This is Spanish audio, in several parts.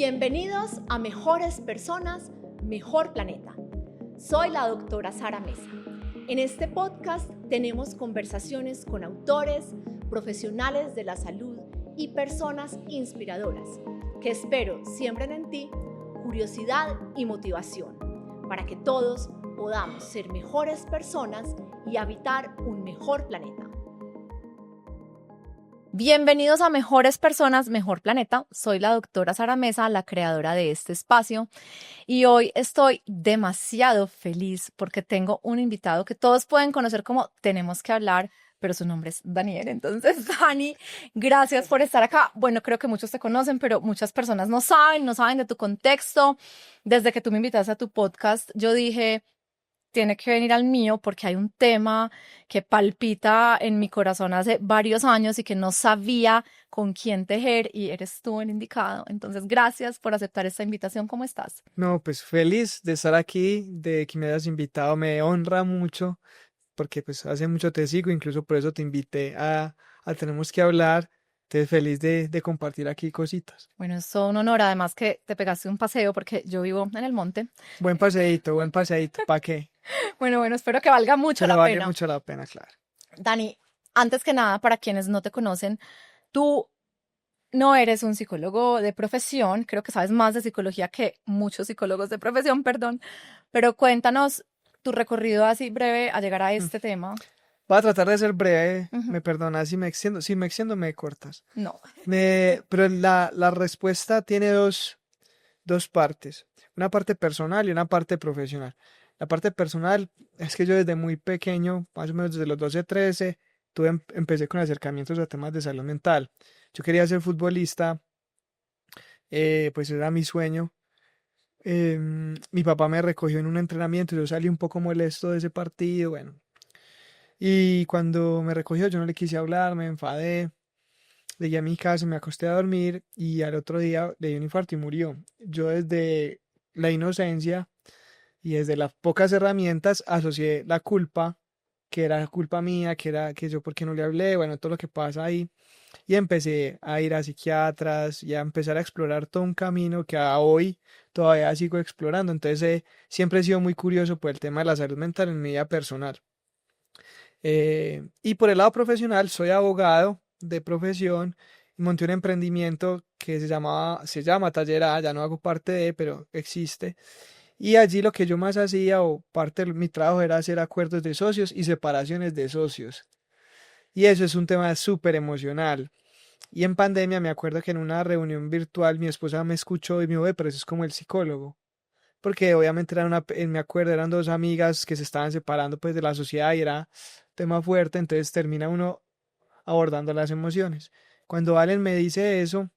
Bienvenidos a Mejores Personas, Mejor Planeta. Soy la doctora Sara Mesa. En este podcast tenemos conversaciones con autores, profesionales de la salud y personas inspiradoras que espero siembren en ti curiosidad y motivación para que todos podamos ser mejores personas y habitar un mejor planeta. Bienvenidos a Mejores Personas, Mejor Planeta. Soy la doctora Sara Mesa, la creadora de este espacio, y hoy estoy demasiado feliz porque tengo un invitado que todos pueden conocer como Tenemos que Hablar, pero su nombre es Daniel. Entonces, Dani, gracias por estar acá. Bueno, creo que muchos te conocen, pero muchas personas no saben de tu contexto. Desde que tú me invitaste a tu podcast, yo dije, tiene que venir al mío porque hay un tema que palpita en mi corazón hace varios años y que no sabía con quién tejer, y eres tú el indicado. Entonces, gracias por aceptar esta invitación. ¿Cómo estás? No, pues feliz de estar aquí, de que me hayas invitado, me honra mucho, porque pues hace mucho te sigo, incluso por eso te invité a Tenemos que Hablar. Entonces feliz de compartir aquí cositas. Bueno, es todo un honor, además que te pegaste un paseo porque yo vivo en el monte. Buen paseíto, ¿para qué? Bueno, espero que valga mucho Pero la vale pena. mucho la pena, claro. Dani, antes que nada, para quienes no te conocen, tú no eres un psicólogo de profesión, creo que sabes más de psicología que muchos psicólogos de profesión, perdón, pero cuéntanos tu recorrido así breve a llegar a este tema. Voy a tratar de ser breve, Ujú. me perdonas si me extiendo me cortas. No. Pero la respuesta tiene dos partes, una parte personal y una parte profesional. La parte personal es que yo desde muy pequeño, más o menos desde los 12, 13, empecé con acercamientos a temas de salud mental. Yo quería ser futbolista, pues era mi sueño. Mi papá me recogió en un entrenamiento y yo salí un poco molesto de ese partido, bueno. Y cuando me recogió yo no le quise hablar, me enfadé. Llegué a mi casa, me acosté a dormir y al otro día le dio un infarto y murió. Yo desde la inocencia y desde las pocas herramientas asocié la culpa, que era culpa mía, que era que yo por qué no le hablé, bueno, todo lo que pasa ahí. Y empecé a ir a psiquiatras y a empezar a explorar todo un camino que a hoy todavía sigo explorando. Entonces siempre he sido muy curioso por el tema de la salud mental en mi vida personal. Y por el lado profesional, soy abogado de profesión y monté un emprendimiento que se llama Taller A, ya no hago parte de, pero existe. Y allí lo que yo más hacía o parte de mi trabajo era hacer acuerdos de socios y separaciones de socios. Y eso es un tema súper emocional. Y en pandemia me acuerdo que en una reunión virtual mi esposa me escuchó y me dijo, "Ve, pero eso es como el psicólogo". Porque obviamente me acuerdo, eran dos amigas que se estaban separando pues de la sociedad y era tema fuerte, entonces termina uno abordando las emociones. Cuando Valen me dice eso,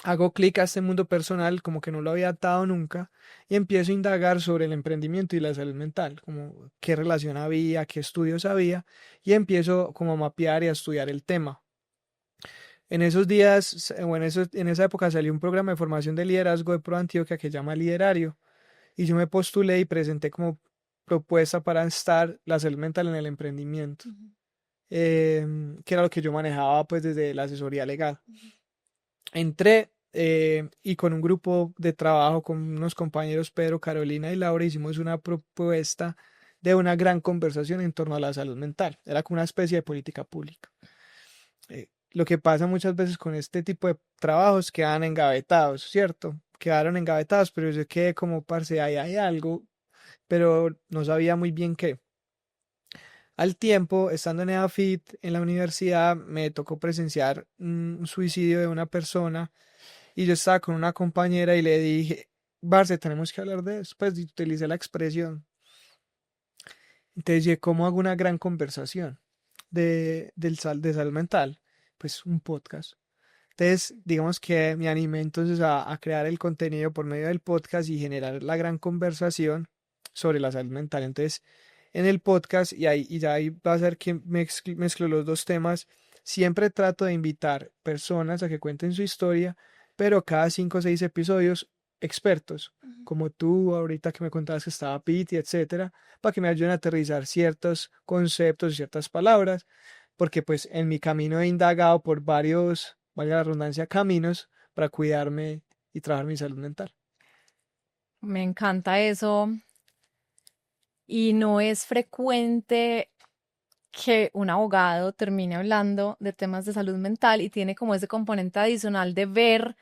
hago clic a este mundo personal, como que no lo había atado nunca, y empiezo a indagar sobre el emprendimiento y la salud mental, como qué relación había, qué estudios había, y empiezo como a mapear y a estudiar el tema. En esos días, o en esa época salió un programa de formación de liderazgo de Pro Antioquia que se llama Liderario, y yo me postulé y presenté como propuesta para estar la salud mental en el emprendimiento, que era lo que yo manejaba pues desde la asesoría legal. Entré y con un grupo de trabajo, con unos compañeros Pedro, Carolina y Laura, hicimos una propuesta de una gran conversación en torno a la salud mental. Era como una especie de política pública. Lo que pasa muchas veces con este tipo de trabajos quedan engavetados, ¿cierto? Quedaron engavetados, pero yo quedé como, parce, ahí hay algo, pero no sabía muy bien qué. Al tiempo, estando en EAFIT en la universidad, me tocó presenciar un suicidio de una persona y yo estaba con una compañera y le dije, Barce, tenemos que hablar de eso. Pues utilicé la expresión. Entonces, dije, ¿cómo hago una gran conversación de salud mental? Pues un podcast. Entonces, digamos que me animé entonces a crear el contenido por medio del podcast y generar la gran conversación sobre la salud mental. Entonces, en el podcast, y ya ahí va a ser que mezclo los dos temas, siempre trato de invitar personas a que cuenten su historia, pero cada 5 o 6 episodios, expertos, como tú ahorita que me contabas que estaba Piti, etcétera, para que me ayuden a aterrizar ciertos conceptos y ciertas palabras, porque pues en mi camino he indagado por varios, valga la redundancia, caminos para cuidarme y trabajar mi salud mental. Me encanta eso y no es frecuente que un abogado termine hablando de temas de salud mental y tiene como ese componente adicional de ver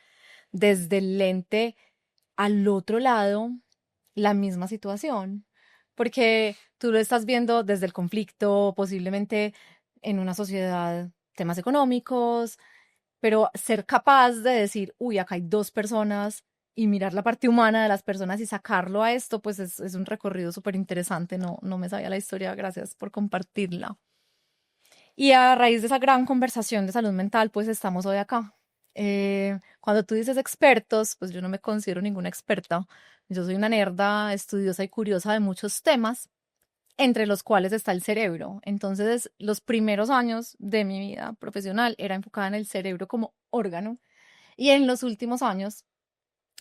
desde el lente al otro lado la misma situación, porque tú lo estás viendo desde el conflicto, posiblemente en una sociedad, temas económicos, pero ser capaz de decir, uy, acá hay dos personas y mirar la parte humana de las personas y sacarlo a esto, pues es un recorrido súper interesante. No, no me sabía la historia, gracias por compartirla. Y a raíz de esa gran conversación de salud mental, pues estamos hoy acá. Cuando tú dices expertos, pues yo no me considero ninguna experta. Yo soy una nerda, estudiosa y curiosa de muchos temas, entre los cuales está el cerebro. Entonces, los primeros años de mi vida profesional era enfocada en el cerebro como órgano. Y en los últimos años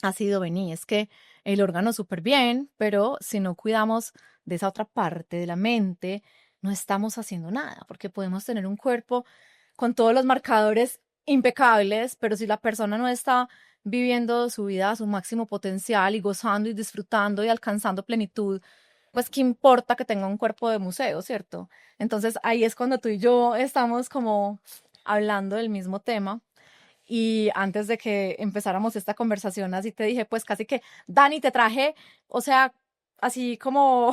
ha sido, vení, es que el órgano súper bien, pero si no cuidamos de esa otra parte de la mente, no estamos haciendo nada, porque podemos tener un cuerpo con todos los marcadores impecables, pero si la persona no está viviendo su vida a su máximo potencial y gozando y disfrutando y alcanzando plenitud, pues qué importa que tenga un cuerpo de museo, ¿cierto? Entonces ahí es cuando tú y yo estamos como hablando del mismo tema. Y antes de que empezáramos esta conversación, así te dije, pues casi que, Dani, te traje, o sea, así como,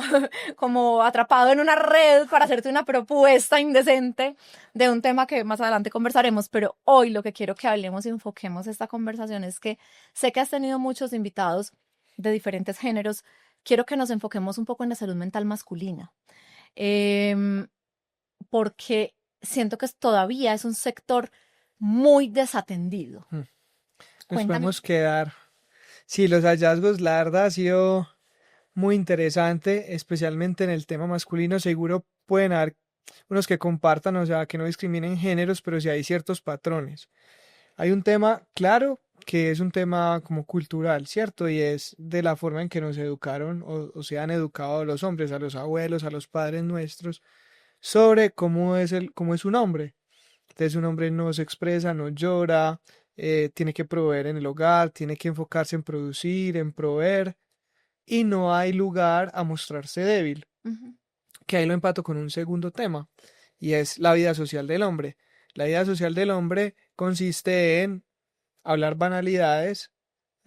como atrapado en una red para hacerte una propuesta indecente de un tema que más adelante conversaremos, pero hoy lo que quiero que hablemos y enfoquemos esta conversación es que sé que has tenido muchos invitados de diferentes géneros, quiero que nos enfoquemos un poco en la salud mental masculina, em, porque siento que todavía es un sector muy desatendido. Hmm. Nos Cuéntame. podemos quedar. Sí, los hallazgos, la verdad, ha sido muy interesante, especialmente en el tema masculino. Seguro pueden haber unos que compartan, o sea, que no discriminen géneros, pero sí hay ciertos patrones. Hay un tema, claro, que es un tema como cultural, ¿cierto? Y es de la forma en que nos educaron o se han educado a los hombres, a los abuelos, a los padres nuestros, sobre cómo es un hombre. Entonces un hombre no se expresa, no llora, tiene que proveer en el hogar, tiene que enfocarse en producir, en proveer, y no hay lugar a mostrarse débil, Ujú, que ahí lo empato con un segundo tema, y es la vida social del hombre. La vida social del hombre consiste en hablar banalidades,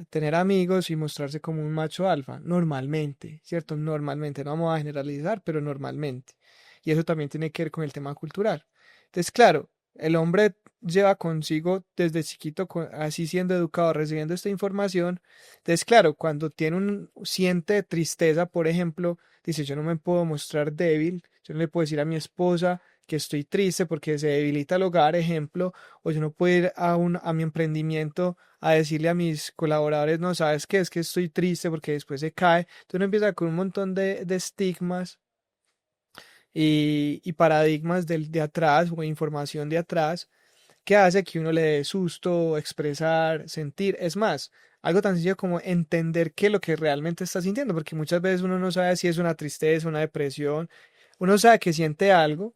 tener amigos y mostrarse como un macho alfa, normalmente, ¿cierto? Normalmente, no vamos a generalizar, pero normalmente. Y eso también tiene que ver con el tema cultural. Entonces, claro, el hombre lleva consigo desde chiquito, así siendo educado, recibiendo esta información. Entonces, claro, cuando siente tristeza, por ejemplo, dice, yo no me puedo mostrar débil, yo no le puedo decir a mi esposa que estoy triste porque se debilita el hogar, ejemplo, o yo no puedo ir a mi emprendimiento a decirle a mis colaboradores, no, ¿sabes qué? Es que estoy triste porque después se cae. Entonces uno empieza con un montón de estigmas y paradigmas de atrás o información de atrás que hace que uno le dé susto, expresar, sentir. Es más, algo tan sencillo como entender qué es lo que realmente está sintiendo, porque muchas veces uno no sabe si es una tristeza, una depresión, uno sabe que siente algo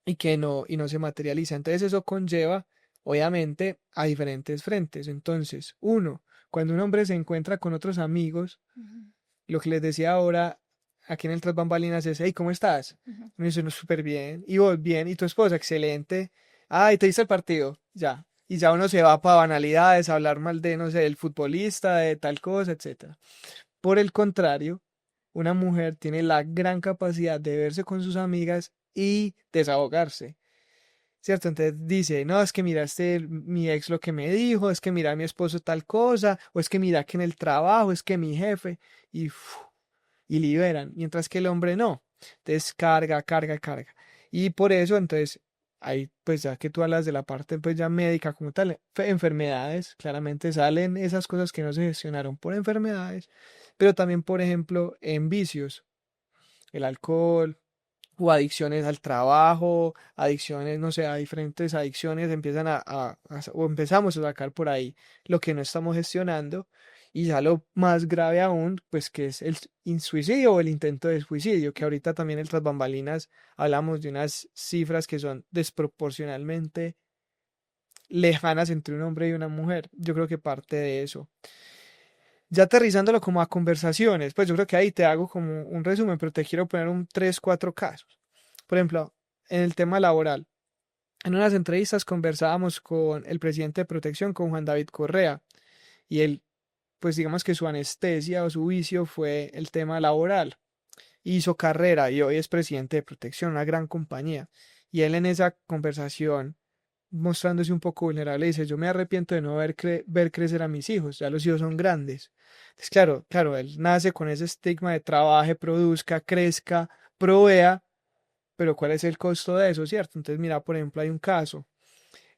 y no se materializa. Entonces eso conlleva, obviamente, a diferentes frentes. Entonces, uno, cuando un hombre se encuentra con otros amigos, ujú, lo que les decía ahora, aquí en el Tras Bambalinas es, hey, ¿cómo estás? ujú. Me dice, no, súper bien. Y vos, bien. Y tu esposa, excelente. Ay, ¿te diste el partido? Ya. Y ya uno se va para banalidades, a hablar mal de, no sé, del futbolista, de tal cosa, etcétera. Por el contrario, una mujer tiene la gran capacidad de verse con sus amigas y desahogarse. ¿Cierto? Entonces dice, no, es que mira mi ex lo que me dijo, es que mira mi esposo tal cosa, o es que mira que en el trabajo, es que mi jefe, y, y liberan, mientras que el hombre no. Entonces carga, carga, carga. Y por eso, entonces, ahí, pues ya que tú hablas de la parte, pues ya médica como tal, enfermedades, claramente salen esas cosas que no se gestionaron por enfermedades, pero también, por ejemplo, en vicios, el alcohol o adicciones al trabajo, adicciones, no sé, a diferentes adicciones, empiezan o empezamos a sacar por ahí lo que no estamos gestionando. Y ya lo más grave aún, pues que es el suicidio o el intento de suicidio, que ahorita también en Tras Bambalinas hablamos de unas cifras que son desproporcionalmente lejanas entre un hombre y una mujer. Yo creo que parte de eso. Ya aterrizándolo como a conversaciones, pues yo creo que ahí te hago como un resumen, pero te quiero poner un 3 4 casos. Por ejemplo, en el tema laboral. En unas entrevistas conversábamos con el presidente de Protección, con Juan David Correa, y él, pues digamos que su anestesia o su vicio fue el tema laboral. Hizo carrera y hoy es presidente de Protección, una gran compañía. Y él en esa conversación, mostrándose un poco vulnerable, dice, yo me arrepiento de no ver crecer a mis hijos, ya los hijos son grandes. Entonces, claro, claro, él nace con ese estigma de trabaje, produzca, crezca, provea, pero ¿cuál es el costo de eso, cierto? Entonces, mira, por ejemplo, hay un caso.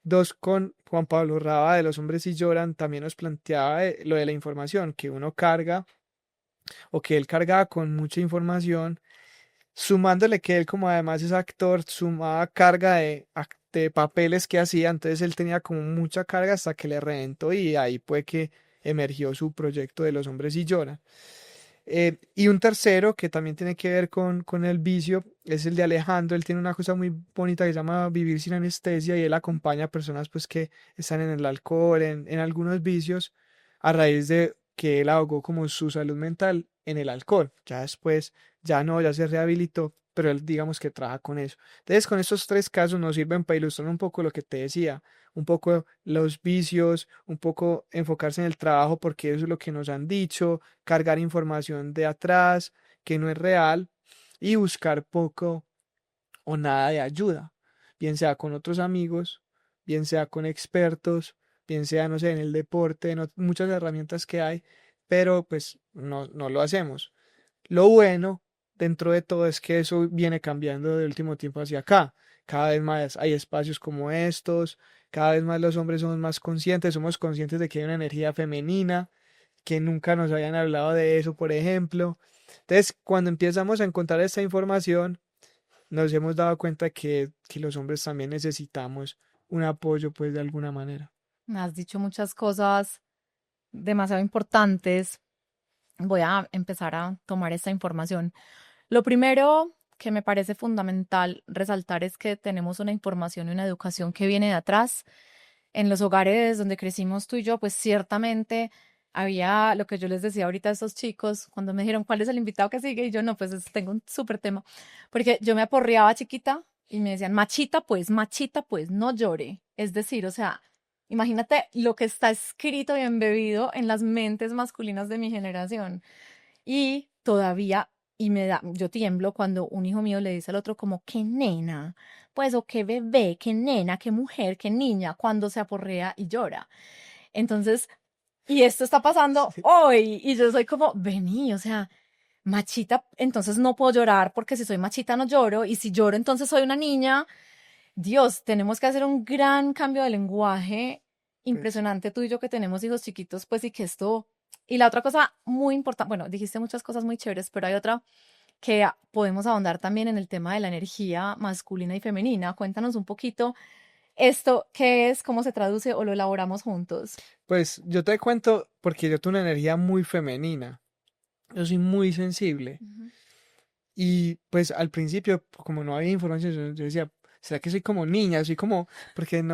Dos, con Juan Pablo Raba de Los Hombres y Lloran, también nos planteaba lo de la información, que uno carga o que él cargaba con mucha información, sumándole que él como además es actor, sumaba carga de papeles que hacía, entonces él tenía como mucha carga hasta que le reventó y ahí fue que emergió su proyecto de Los Hombres y Lloran. Y un tercero que también tiene que ver con el vicio es el de Alejandro. Él tiene una cosa muy bonita que se llama Vivir sin anestesia y él acompaña a personas pues que están en el alcohol, en algunos vicios, a raíz de que él ahogó como su salud mental en el alcohol. Ya después, ya no, ya se rehabilitó, pero él digamos que trabaja con eso. Entonces, con estos 3 casos nos sirven para ilustrar un poco lo que te decía, un poco los vicios, un poco enfocarse en el trabajo porque eso es lo que nos han dicho, cargar información de atrás que no es real y buscar poco o nada de ayuda, bien sea con otros amigos, bien sea con expertos, bien sea, no sé, en el deporte, en muchas herramientas que hay, pero pues no lo hacemos. Lo bueno dentro de todo es que eso viene cambiando de último tiempo hacia acá. Cada vez más hay espacios como estos, cada vez más los hombres somos conscientes de que hay una energía femenina, que nunca nos habían hablado de eso, por ejemplo. Entonces, cuando empezamos a encontrar esta información, nos hemos dado cuenta que los hombres también necesitamos un apoyo, pues, de alguna manera. Me has dicho muchas cosas demasiado importantes. Voy a empezar a tomar esta información. Lo primero que me parece fundamental resaltar es que tenemos una información y una educación que viene de atrás. En los hogares donde crecimos tú y yo, pues ciertamente había lo que yo les decía ahorita a esos chicos cuando me dijeron cuál es el invitado que sigue y yo no, pues tengo un súper tema, porque yo me aporreaba chiquita y me decían, machita pues, no llore. Es decir, o sea, imagínate lo que está escrito y embebido en las mentes masculinas de mi generación. Y todavía, yo tiemblo cuando un hijo mío le dice al otro como, qué nena, pues, o qué bebé, qué nena, qué mujer, qué niña, cuando se aporrea y llora. Entonces, y esto está pasando Sí. hoy, y yo soy como, vení, o sea, machita, entonces no puedo llorar porque si soy machita no lloro, y si lloro entonces soy una niña. Dios, tenemos que hacer un gran cambio de lenguaje Pues, impresionante tú y yo que tenemos hijos chiquitos, pues y que esto... Y la otra cosa muy importante, bueno, dijiste muchas cosas muy chéveres, pero hay otra que podemos ahondar también en el tema de la energía masculina y femenina. Cuéntanos un poquito esto, qué es, cómo se traduce o lo elaboramos juntos. pues yo te cuento porque yo tengo una energía muy femenina. Yo soy muy sensible. Ujú. Y pues al principio, como no había información, yo decía, ¿será que soy como niña? Soy como, porque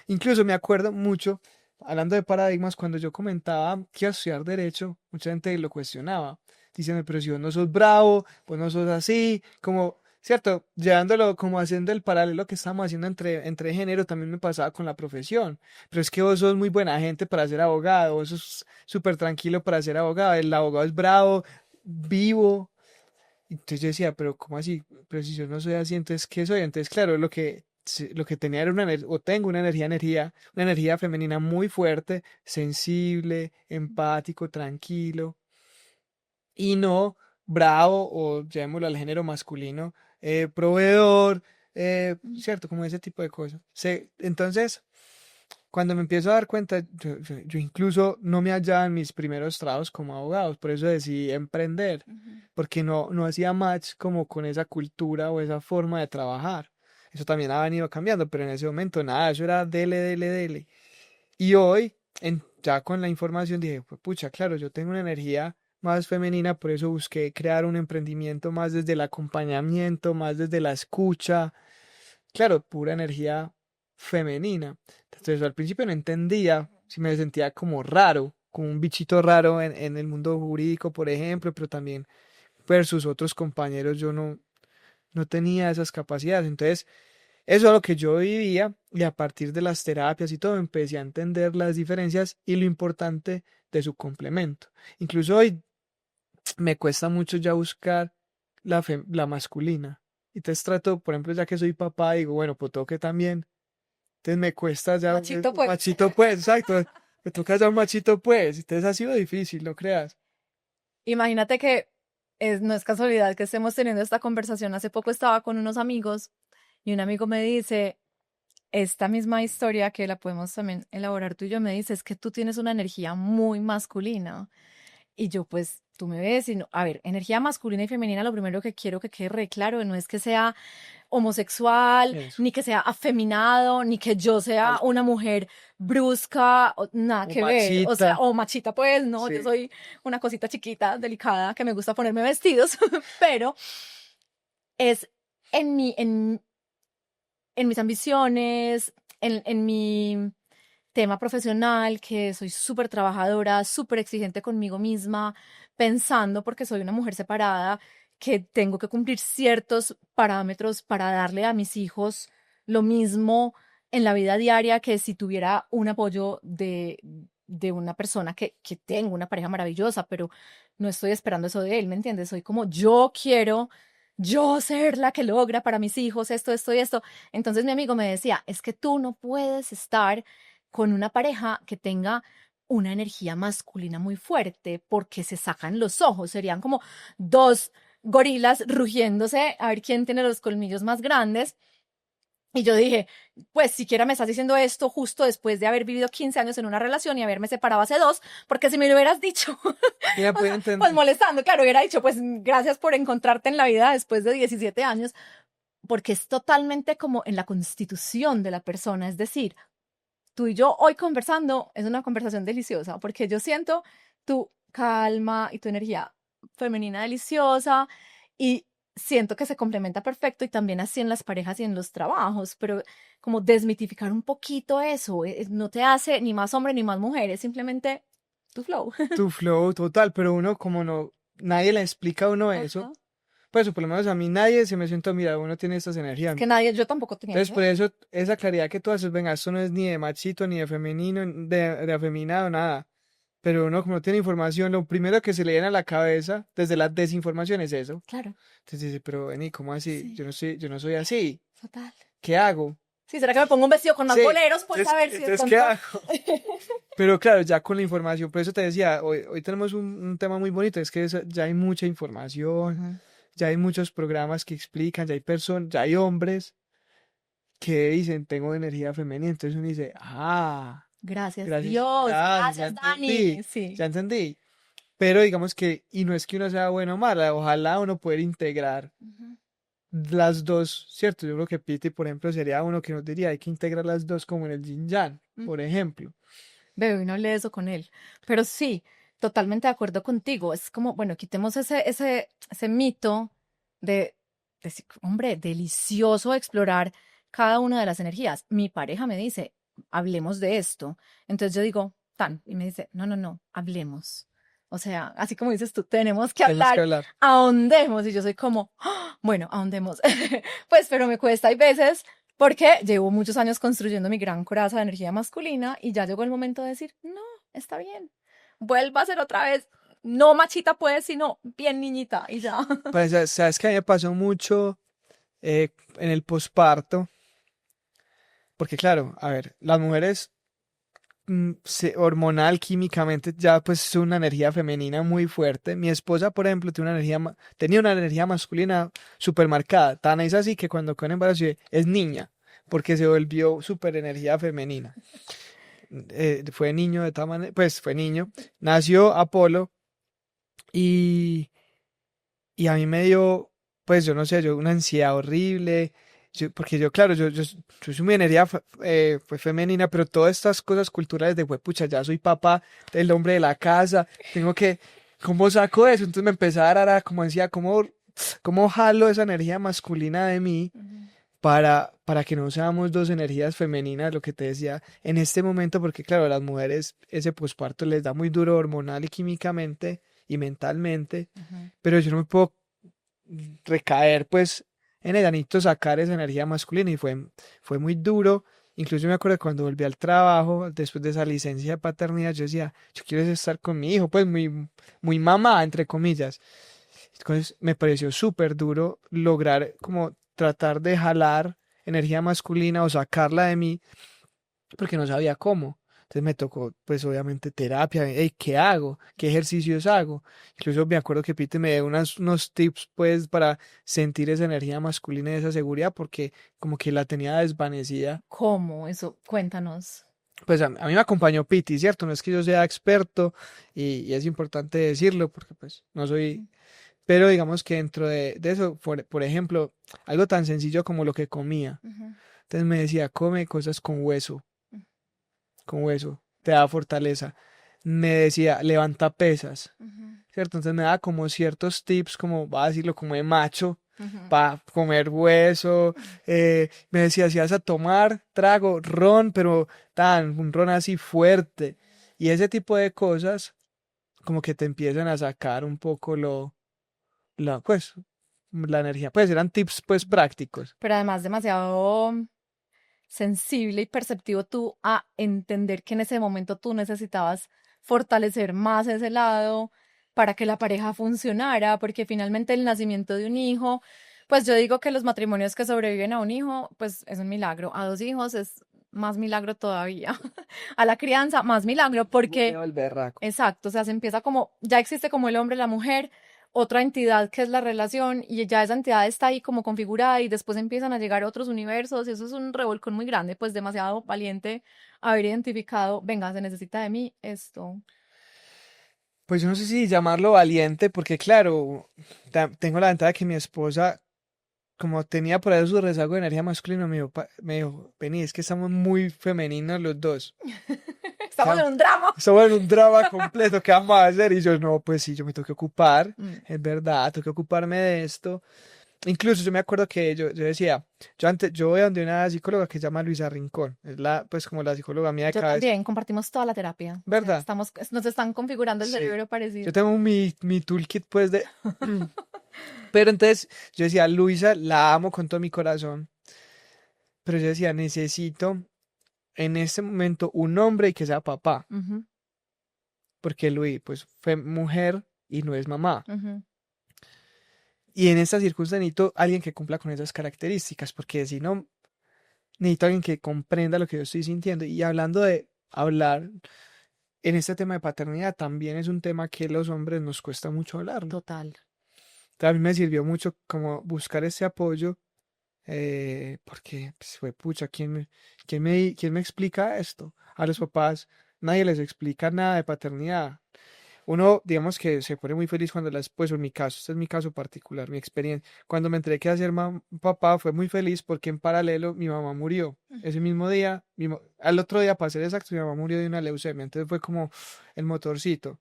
incluso me acuerdo mucho, hablando de paradigmas, cuando yo comentaba que iba a estudiar derecho, mucha gente lo cuestionaba, diciendo, pero si vos no sos bravo, vos no sos así, como, cierto, llevándolo como haciendo el paralelo que estamos haciendo entre género, también me pasaba con la profesión, pero es que vos sos muy buena gente para ser abogado, vos sos súper tranquilo para ser abogado, el abogado es bravo, vivo. Entonces yo decía, pero ¿cómo así? Pero si yo no soy así, entonces ¿qué soy? Entonces, claro, lo que tenía era o tengo una energía femenina muy fuerte, sensible, empático, tranquilo, y no bravo, o llamémoslo al género masculino, proveedor, cierto, como ese tipo de cosas. Entonces, cuando me empiezo a dar cuenta, yo incluso no me hallaba en mis primeros trabajos como abogado, por eso decidí emprender, Ujú. porque no hacía match como con esa cultura o esa forma de trabajar. Eso también ha venido cambiando, pero en ese momento nada, eso era dele, dele, dele. Y hoy, ya con la información, dije, pues, pucha, claro, yo tengo una energía más femenina, por eso busqué crear un emprendimiento más desde el acompañamiento, más desde la escucha, claro, pura energía femenina. Entonces al principio no entendía, si me sentía como raro, como un bichito raro en el mundo jurídico, por ejemplo, pero también versus otros compañeros yo no tenía esas capacidades. Entonces, eso es lo que yo vivía y a partir de las terapias y todo empecé a entender las diferencias y lo importante de su complemento. Incluso hoy me cuesta mucho ya buscar la masculina. Y entonces trato, por ejemplo, ya que soy papá, digo, bueno, pues tengo que también. Entonces me cuesta ya, Machito, un pues. machito pues, exacto. Me toca ya un machito pues. Entonces ha sido difícil, no creas. Imagínate que no es casualidad que estemos teniendo esta conversación. Hace poco estaba con unos amigos y un amigo me dice, esta misma historia que la podemos también elaborar tú y yo, me dice, es que tú tienes una energía muy masculina. Y yo, pues, tú me ves y no, a ver, energía masculina y femenina, lo primero que quiero que quede re claro, no es que sea homosexual, Eso. ni que sea afeminado, ni que yo sea Tal- una mujer brusca, nada O que ver, o sea, machita. o machita, pues, no, yo Sí. soy una cosita chiquita, delicada, que me gusta ponerme vestidos, pero es en en mis ambiciones, en mi tema profesional, que soy súper trabajadora, súper exigente conmigo misma, pensando porque soy una mujer separada, que tengo que cumplir ciertos parámetros para darle a mis hijos lo mismo en la vida diaria que si tuviera un apoyo de una persona que tengo, una pareja maravillosa, pero no estoy esperando eso de él, ¿me entiendes? Soy como yo quiero. Yo ser la que logra para mis hijos esto, esto y esto. Entonces mi amigo me decía, es que tú no puedes estar con una pareja que tenga una energía masculina muy fuerte porque se sacan los ojos. Serían como dos gorilas rugiéndose a ver quién tiene los colmillos más grandes. Y yo dije, pues siquiera me estás diciendo esto justo después de haber vivido 15 años en una relación y haberme separado hace 2, porque si me lo hubieras dicho, Ya o puedo sea, pues entender. molestando, claro, hubiera dicho, pues gracias por encontrarte en la vida después de 17 años, porque es totalmente como en la constitución de la persona, es decir, tú y yo hoy conversando es una conversación deliciosa porque yo siento tu calma y tu energía femenina deliciosa y siento que se complementa perfecto y también así en las parejas y en los trabajos, pero como desmitificar un poquito eso, no te hace ni más hombre ni más mujer, es simplemente tu flow. Tu flow total, pero uno como no, nadie le explica a uno eso. Ajá. Pues por lo menos a mí nadie se me siento, mira, uno tiene estas Es energías. que nadie, yo tampoco tenía ni Entonces, por idea. eso, esa claridad que tú haces, venga, esto no es ni de machito, ni de femenino, de afeminado, nada. Pero uno, como no tiene información, lo primero que se le viene a la cabeza desde la desinformación es eso. Claro, Entonces dice, pero vení, ¿cómo así? sí, Yo no soy así. total. ¿Qué hago? Sí, ¿será que me pongo un vestido con más Sí, boleros? Pues a ver si de ¿qué pronto. hago? Pero claro, ya con la información, por eso te decía, hoy tenemos un tema muy bonito, es que ya hay mucha información, Ujú. ya hay muchos programas que explican, ya hay personas, ya hay hombres que dicen, tengo energía femenina, entonces uno dice, ah, Gracias gracias, Dios, ya gracias entendí, Dani. Sí, ya entendí. Pero digamos que, y no es que uno sea bueno o mala, ojalá uno pueda integrar ujú, las dos, ¿cierto? Yo creo que Piti, por ejemplo, sería uno que nos diría, hay que integrar las dos como en el yin yang, por ujú. ejemplo. Bebé, y no hablé de eso con él. Pero sí, totalmente de acuerdo contigo. Es como, bueno, quitemos ese mito de decir, hombre, delicioso explorar cada una de las energías. Mi pareja me dice, hablemos de esto. Entonces yo digo, tan, y me dice, no, no, no, hablemos. O sea, así como dices tú, tenemos que Tenemos que hablar, hablar. ahondemos. Y yo soy como, "Ah, bueno, ahondemos". Pues, pero me cuesta, hay veces porque llevo muchos años construyendo mi gran coraza de energía masculina y ya llegó el momento de decir, no, está bien, vuelva a ser otra vez, no machita pues, sino bien niñita y ya. Pues, sabes que a mí me pasó mucho en el posparto, porque claro, a ver, las mujeres hormonal, químicamente, ya pues es una energía femenina muy fuerte. Mi esposa, por ejemplo, tenía una energía masculina súper marcada. Tan es así que cuando quedó en embarazo es niña, porque se volvió súper energía femenina. Fue niño de tal manera, pues fue niño. Nació Apolo y, y a mí me dio, pues yo no sé, yo una ansiedad horrible. Porque yo, claro, yo soy muy energía pues, femenina, pero todas estas cosas culturales de, pucha, ya soy papá, el hombre de la casa, tengo que, ¿cómo saco eso? Entonces me empecé a dar, como decía, ¿cómo jalo esa energía masculina de mí para que no seamos dos energías femeninas, lo que te decía en este momento, porque claro, a las mujeres ese posparto les da muy duro hormonal y químicamente y mentalmente, Ujú. pero yo no me puedo recaer pues en ella, necesito sacar esa energía masculina y fue muy duro. Incluso me acuerdo que cuando volví al trabajo, después de esa licencia de paternidad, yo decía, yo quiero es estar con mi hijo, pues muy mamá, entre comillas. Entonces me pareció súper duro lograr como tratar de jalar energía masculina o sacarla de mí porque no sabía cómo. Entonces me tocó, pues obviamente terapia, hey, ¿qué hago? ¿Qué ejercicios hago? Incluso me acuerdo que Pete me dio unos tips pues para sentir esa energía masculina y esa seguridad porque como que la tenía desvanecida. ¿Cómo? Eso, cuéntanos. Pues a mí me acompañó Pete, ¿cierto? No es que yo sea experto y es importante decirlo porque pues no soy. Pero digamos que dentro de eso, por ejemplo, algo tan sencillo como lo que comía. Ujú, Entonces me decía, come cosas con hueso, te da fortaleza. Me decía, levanta pesas, ujú, ¿cierto? Entonces me daba como ciertos tips, como, va a decirlo, como de macho, ujú. para comer hueso. Me decía, si vas a tomar trago, ron, pero un ron así fuerte. Y ese tipo de cosas, como que te empiezan a sacar un poco pues, la energía. Pues eran tips, pues, prácticos. Pero además demasiado sensible y perceptivo tú a entender que en ese momento tú necesitabas fortalecer más ese lado para que la pareja funcionara, porque finalmente el nacimiento de un hijo, pues yo digo que los matrimonios que sobreviven a un hijo, pues es un milagro. A dos hijos es más milagro todavía. A la crianza, más milagro, porque Buceo el berraco. exacto, o sea, se empieza como, ya existe como el hombre, la mujer, otra entidad que es la relación y ya esa entidad está ahí como configurada y después empiezan a llegar otros universos y eso es un revolcón muy grande, pues demasiado valiente haber identificado, venga, se necesita de mí esto. Pues yo no sé si llamarlo valiente, porque claro, tengo la ventaja de que mi esposa, como tenía por ahí su rezago de energía masculina, me dijo, vení, es que estamos muy femeninos los dos. Estamos en un drama. Estamos en un drama completo, ¿qué vamos a hacer? Y yo, no, pues sí, yo me tengo que ocupar, Mm, es verdad, tengo que ocuparme de esto. Incluso yo me acuerdo que yo decía, yo voy a donde una psicóloga que se llama Luisa Rincón, es pues como la psicóloga mía de yo cabeza, también, compartimos toda la terapia, o sea, ¿verdad? estamos, nos están configurando el Sí. cerebro Yo parecido. tengo mi toolkit pues de. Pero entonces yo decía, Luisa, la amo con todo mi corazón, pero yo decía, necesito en este momento un hombre y que sea papá, Ujú, porque Luis pues fue mujer y no es mamá. ujú. Y en esta circunstancia necesito alguien que cumpla con esas características, porque si no, necesito alguien que comprenda lo que yo estoy sintiendo. Y hablando de hablar, en este tema de paternidad también es un tema que los hombres nos cuesta mucho hablarlo. Total. A mí me sirvió mucho como buscar ese apoyo, porque pues, fue pucha, ¿quién me explica esto? A los papás nadie les explica nada de paternidad. Uno, digamos que se pone muy feliz cuando pues en mi caso, este es mi caso particular, mi experiencia. Cuando me enteré que iba a ser papá, fue muy feliz porque en paralelo mi mamá murió. Ese mismo día, al otro día, para ser exacto, mi mamá murió de una leucemia. Entonces fue como el motorcito.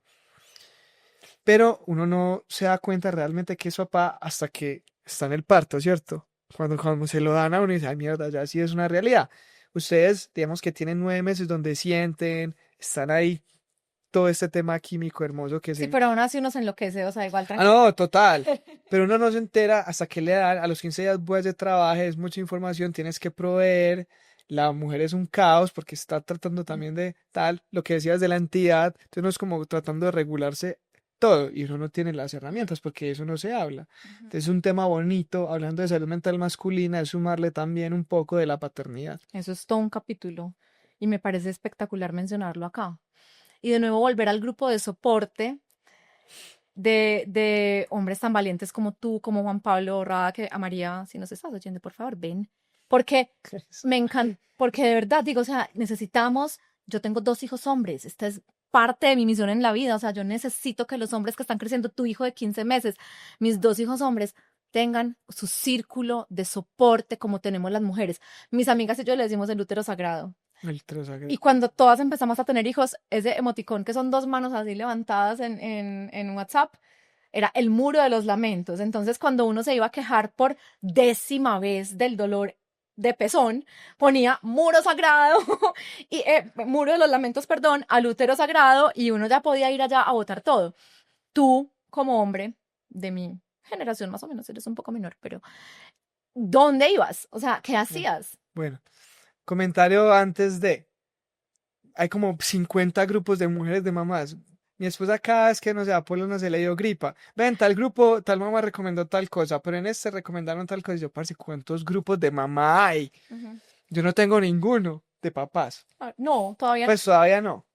Pero uno no se da cuenta realmente que es papá hasta que está en el parto, ¿cierto? Cuando se lo dan a uno y dice, ay, mierda, ya sí es una realidad. Ustedes, digamos que tienen 9 meses donde sienten, están ahí, todo este tema químico hermoso que Sí, se. pero aún así uno se enloquece, o sea, igual Ah, tranquilo. no, total. Pero uno no se entera hasta que le dan, a los 15 días vuelves de trabajo, es mucha información, tienes que proveer. La mujer es un caos porque está tratando también de tal, lo que decías de la entidad, entonces uno es como tratando de regularse todo y uno no tiene las herramientas porque eso no se habla. Ujú. Entonces es un tema bonito, hablando de salud mental masculina, es sumarle también un poco de la paternidad. Eso es todo un capítulo y me parece espectacular mencionarlo acá. Y de nuevo volver al grupo de soporte de hombres tan valientes como tú, como Juan Pablo Rada, que a María, si nos estás oyendo, por favor, ven. Porque me encanta, porque de verdad digo, o sea, necesitamos, yo tengo dos hijos hombres, esta es parte de mi misión en la vida, o sea, yo necesito que los hombres que están creciendo, tu hijo de 15 meses, mis dos hijos hombres, tengan su círculo de soporte como tenemos las mujeres. Mis amigas y yo le decimos el útero sagrado. El trozague- Y cuando todas empezamos a tener hijos, ese emoticón que son dos manos así levantadas en WhatsApp, era el muro de los lamentos. Entonces, cuando uno se iba a quejar por 10ª vez del dolor de pezón, ponía muro sagrado, y muro de los lamentos, perdón, al útero sagrado, y uno ya podía ir allá a botar todo. Tú, como hombre de mi generación más o menos, eres un poco menor, pero ¿dónde ibas? O sea, ¿qué No. hacías? Bueno, comentario antes de. Hay como 50 grupos de mujeres de mamás. Mi esposa cada vez que no se Apolo no se le dio gripa. Ven, tal grupo, tal mamá recomendó tal cosa, pero en este recomendaron tal cosa. Y yo, parce, ¿cuántos grupos de mamá hay? Ujú. Yo no tengo ninguno de papás. Ah, no, todavía no. Pues todavía no.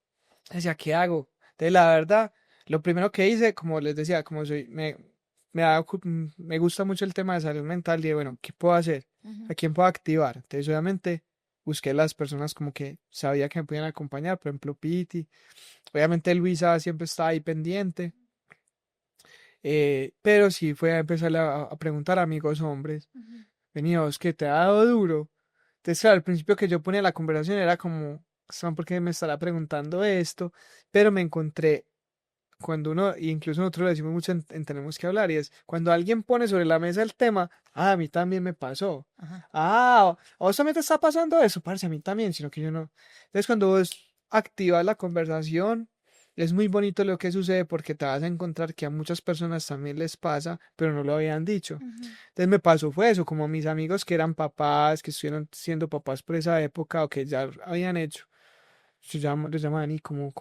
Decía, ¿qué hago? Entonces, la verdad, lo primero que hice, como les decía, como soy, me gusta mucho el tema de salud mental, y bueno, ¿qué puedo hacer? Ujú, ¿A quién puedo activar? Entonces, obviamente, busqué las personas como que sabía que me podían acompañar, por ejemplo, Piti. Obviamente, Luisa siempre estaba ahí pendiente, pero sí fue a empezar a preguntar a amigos hombres, ujú. venidos, ¿que te ha dado duro? Entonces, claro, al principio que yo ponía la conversación era como, ¿son por qué me estará preguntando esto? Pero me encontré cuando uno, y incluso nosotros lo decimos mucho en Tenemos que hablar, y es cuando alguien pone sobre la mesa el tema, a mí también me pasó. Ajá. ¿A vos también te está pasando eso? Parce, a mí también, sino que yo no. Entonces, cuando vos activas la conversación, es muy bonito lo que sucede porque te vas a encontrar que a muchas personas también les pasa, pero no lo habían dicho. Ujú. Entonces me pasó fue eso, como mis amigos que eran papás, que estuvieron siendo papás por esa época o que ya habían hecho, les llamaban y cómo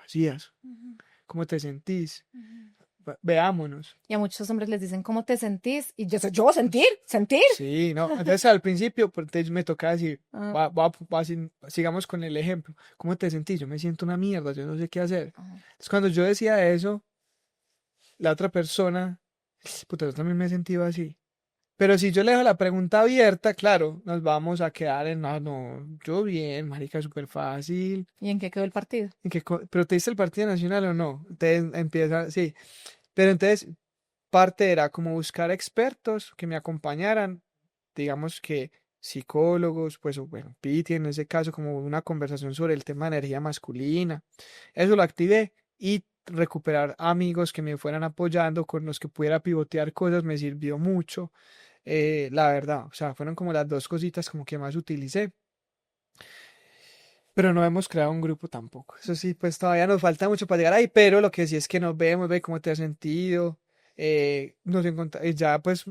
hacías, Ujú, cómo te sentís, ujú. veámonos. Y a muchos hombres les dicen, ¿cómo te sentís? Y yo, sentir, sentir. Sí, no, entonces al principio pues, entonces me tocaba decir, Ah, sigamos con el ejemplo, ¿cómo te sentís? Yo me siento una mierda, yo no sé qué hacer. ajá. Entonces cuando yo decía eso, la otra persona, puta, yo también me he sentido así. Pero si yo le dejo la pregunta abierta, claro, nos vamos a quedar en, no, no, yo bien, marica, súper fácil. ¿Y en qué quedó el partido? ¿Pero te diste el Partido Nacional o no? Entonces empieza, sí. Pero entonces, parte era como buscar expertos que me acompañaran, digamos que psicólogos, pues, o bueno, Piti en ese caso, como una conversación sobre el tema de energía masculina. Eso lo activé y recuperar amigos que me fueran apoyando, con los que pudiera pivotear cosas, me sirvió mucho, la verdad. O sea, fueron como las dos cositas como que más utilicé. Pero no hemos creado un grupo tampoco. Eso sí, pues todavía nos falta mucho para llegar ahí, pero lo que sí es que nos vemos, ve cómo te has sentido. Nos encontramos ya pues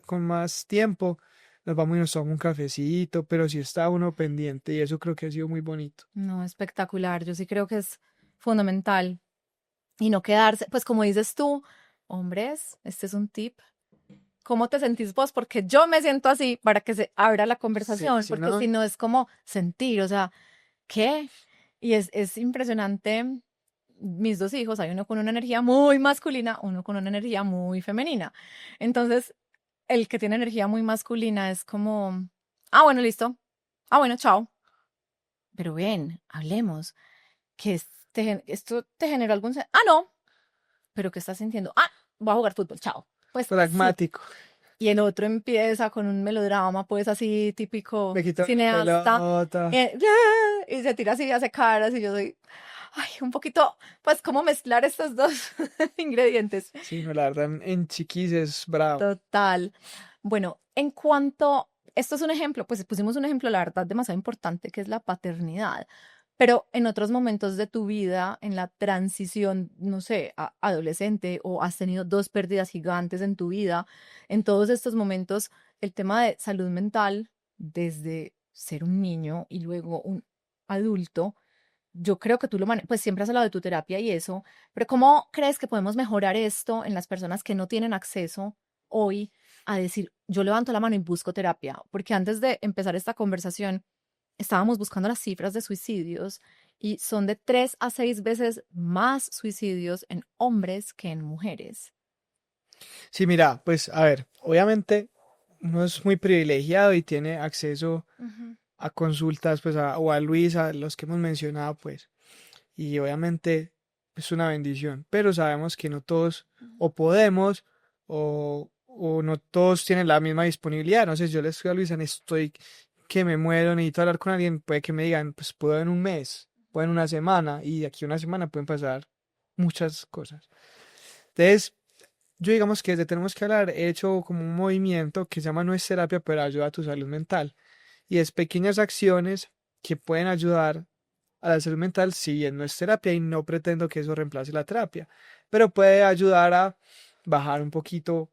con más tiempo, nos vamos y nos tomamos un cafecito, pero sí está uno pendiente y eso creo que ha sido muy bonito. No, espectacular. Yo sí creo que es fundamental. Y no quedarse, pues como dices tú, hombres, este es un tip. ¿Cómo te sentís vos? Porque yo me siento así para que se abra la Sí, conversación, sí, porque si ¿no? no es como sentir, o sea, ¿qué? Y es impresionante. Mis dos hijos, hay uno con una energía muy masculina, uno con una energía muy femenina. Entonces, el que tiene energía muy masculina es como, ah, bueno, listo. Ah, bueno, chao. Pero ven, hablemos. ¿Esto te generó Ah, no. ¿Pero qué estás sintiendo? Ah, voy a jugar fútbol, chao. Pues sí. Pragmático. Y el otro empieza con un melodrama, pues así típico Me quito la cineasta, pelota. y se tira así y hace caras, y yo soy, ay, un poquito, pues, ¿cómo mezclar estos dos ingredientes? Sí, no, la verdad, en chiquis es bravo. Total. Bueno, en cuanto, esto es un ejemplo, pues pusimos un ejemplo, la verdad, demasiado importante, que es la paternidad. Pero en otros momentos de tu vida, en la transición, no sé, adolescente, o has tenido dos pérdidas gigantes en tu vida, en todos estos momentos, el tema de salud mental, desde ser un niño y luego un adulto, yo creo que tú pues siempre has hablado de tu terapia y eso, pero ¿cómo crees que podemos mejorar esto en las personas que no tienen acceso hoy a decir, yo levanto la mano y busco terapia? Porque antes de empezar esta conversación, estábamos buscando las cifras de suicidios y son de 3 a 6 veces más suicidios en hombres que en mujeres. Sí, mira, pues a ver, obviamente uno es muy privilegiado y tiene acceso Ujú, a consultas, pues, o a Luis, a los que hemos mencionado, pues, y obviamente es una bendición, pero sabemos que no todos ujú, o podemos o no todos tienen la misma disponibilidad. No sé, si yo les escribo a Luisa, estoy que me muero, necesito hablar con alguien, puede que me digan, pues puedo en un mes, puedo en una semana, y de aquí a una semana pueden pasar muchas cosas. Entonces, yo digamos que desde Tenemos que hablar he hecho como un movimiento que se llama No es terapia, pero ayuda a tu salud mental. y es pequeñas acciones que pueden ayudar a la salud mental, si bien no es terapia y no pretendo que eso reemplace la terapia, pero puede ayudar a bajar un poquito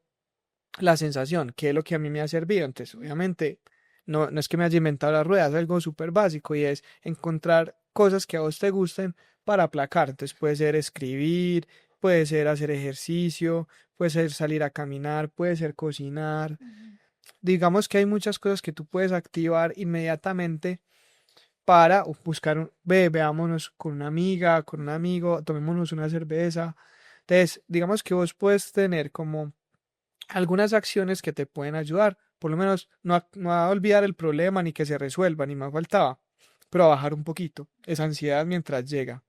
la sensación, que es lo que a mí me ha servido. Entonces, obviamente, no es que me haya inventado la rueda, es algo súper básico y es encontrar cosas que a vos te gusten para aplacar. Entonces, puede ser escribir, puede ser hacer ejercicio, puede ser salir a caminar, puede ser cocinar. Ujú. Digamos que hay muchas cosas que tú puedes activar inmediatamente para buscar veámonos con una amiga, con un amigo, tomémonos una cerveza. Entonces, digamos que vos puedes tener como algunas acciones que te pueden ayudar, por lo menos no a olvidar el problema ni que se resuelva, ni más faltaba, pero a bajar un poquito esa ansiedad mientras llega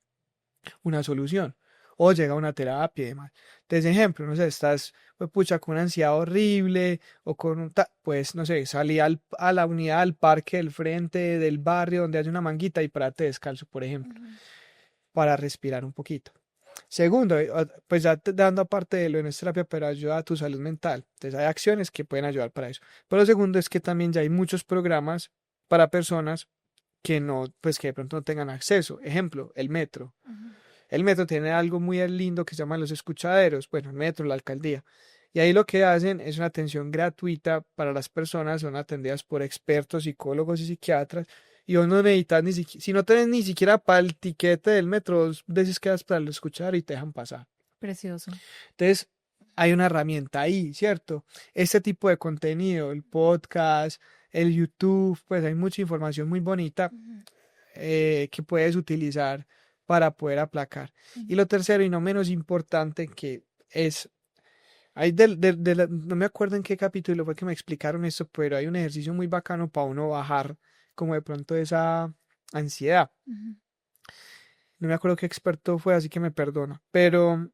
una solución o llega una terapia y demás. Entonces, ejemplo, no sé, estás pues, pucha con una ansiedad horrible o con pues no sé, salí a la unidad al parque del frente del barrio donde hay una manguita y parate descalzo, por ejemplo, Ujú. para respirar un poquito. Segundo, pues ya dando aparte de lo en terapia, pero ayuda a tu salud mental. Entonces hay acciones que pueden ayudar para eso. Pero lo segundo es que también ya hay muchos programas para personas que no, pues que de pronto no tengan acceso. Ejemplo, el metro. Ujú. El metro tiene algo muy lindo que se llama los escuchaderos, bueno, el metro, la alcaldía. Y ahí lo que hacen es una atención gratuita para las personas, son atendidas por expertos, psicólogos y psiquiatras. Y vos no necesitas ni siquiera, si no tenés ni siquiera para el tiquete del metro, vos decís que vas para escuchar y te dejan pasar. Precioso. Entonces, hay una herramienta ahí, ¿cierto? Este tipo de contenido, el podcast, el YouTube, pues hay mucha información muy bonita Ujú. que puedes utilizar para poder aplacar. Y Ujú. lo tercero y no menos importante que es, hay no me acuerdo en qué capítulo fue que me explicaron esto, pero hay un ejercicio muy bacano para uno bajar como de pronto esa ansiedad. Ujú. No me acuerdo qué experto fue, así que me perdona. Pero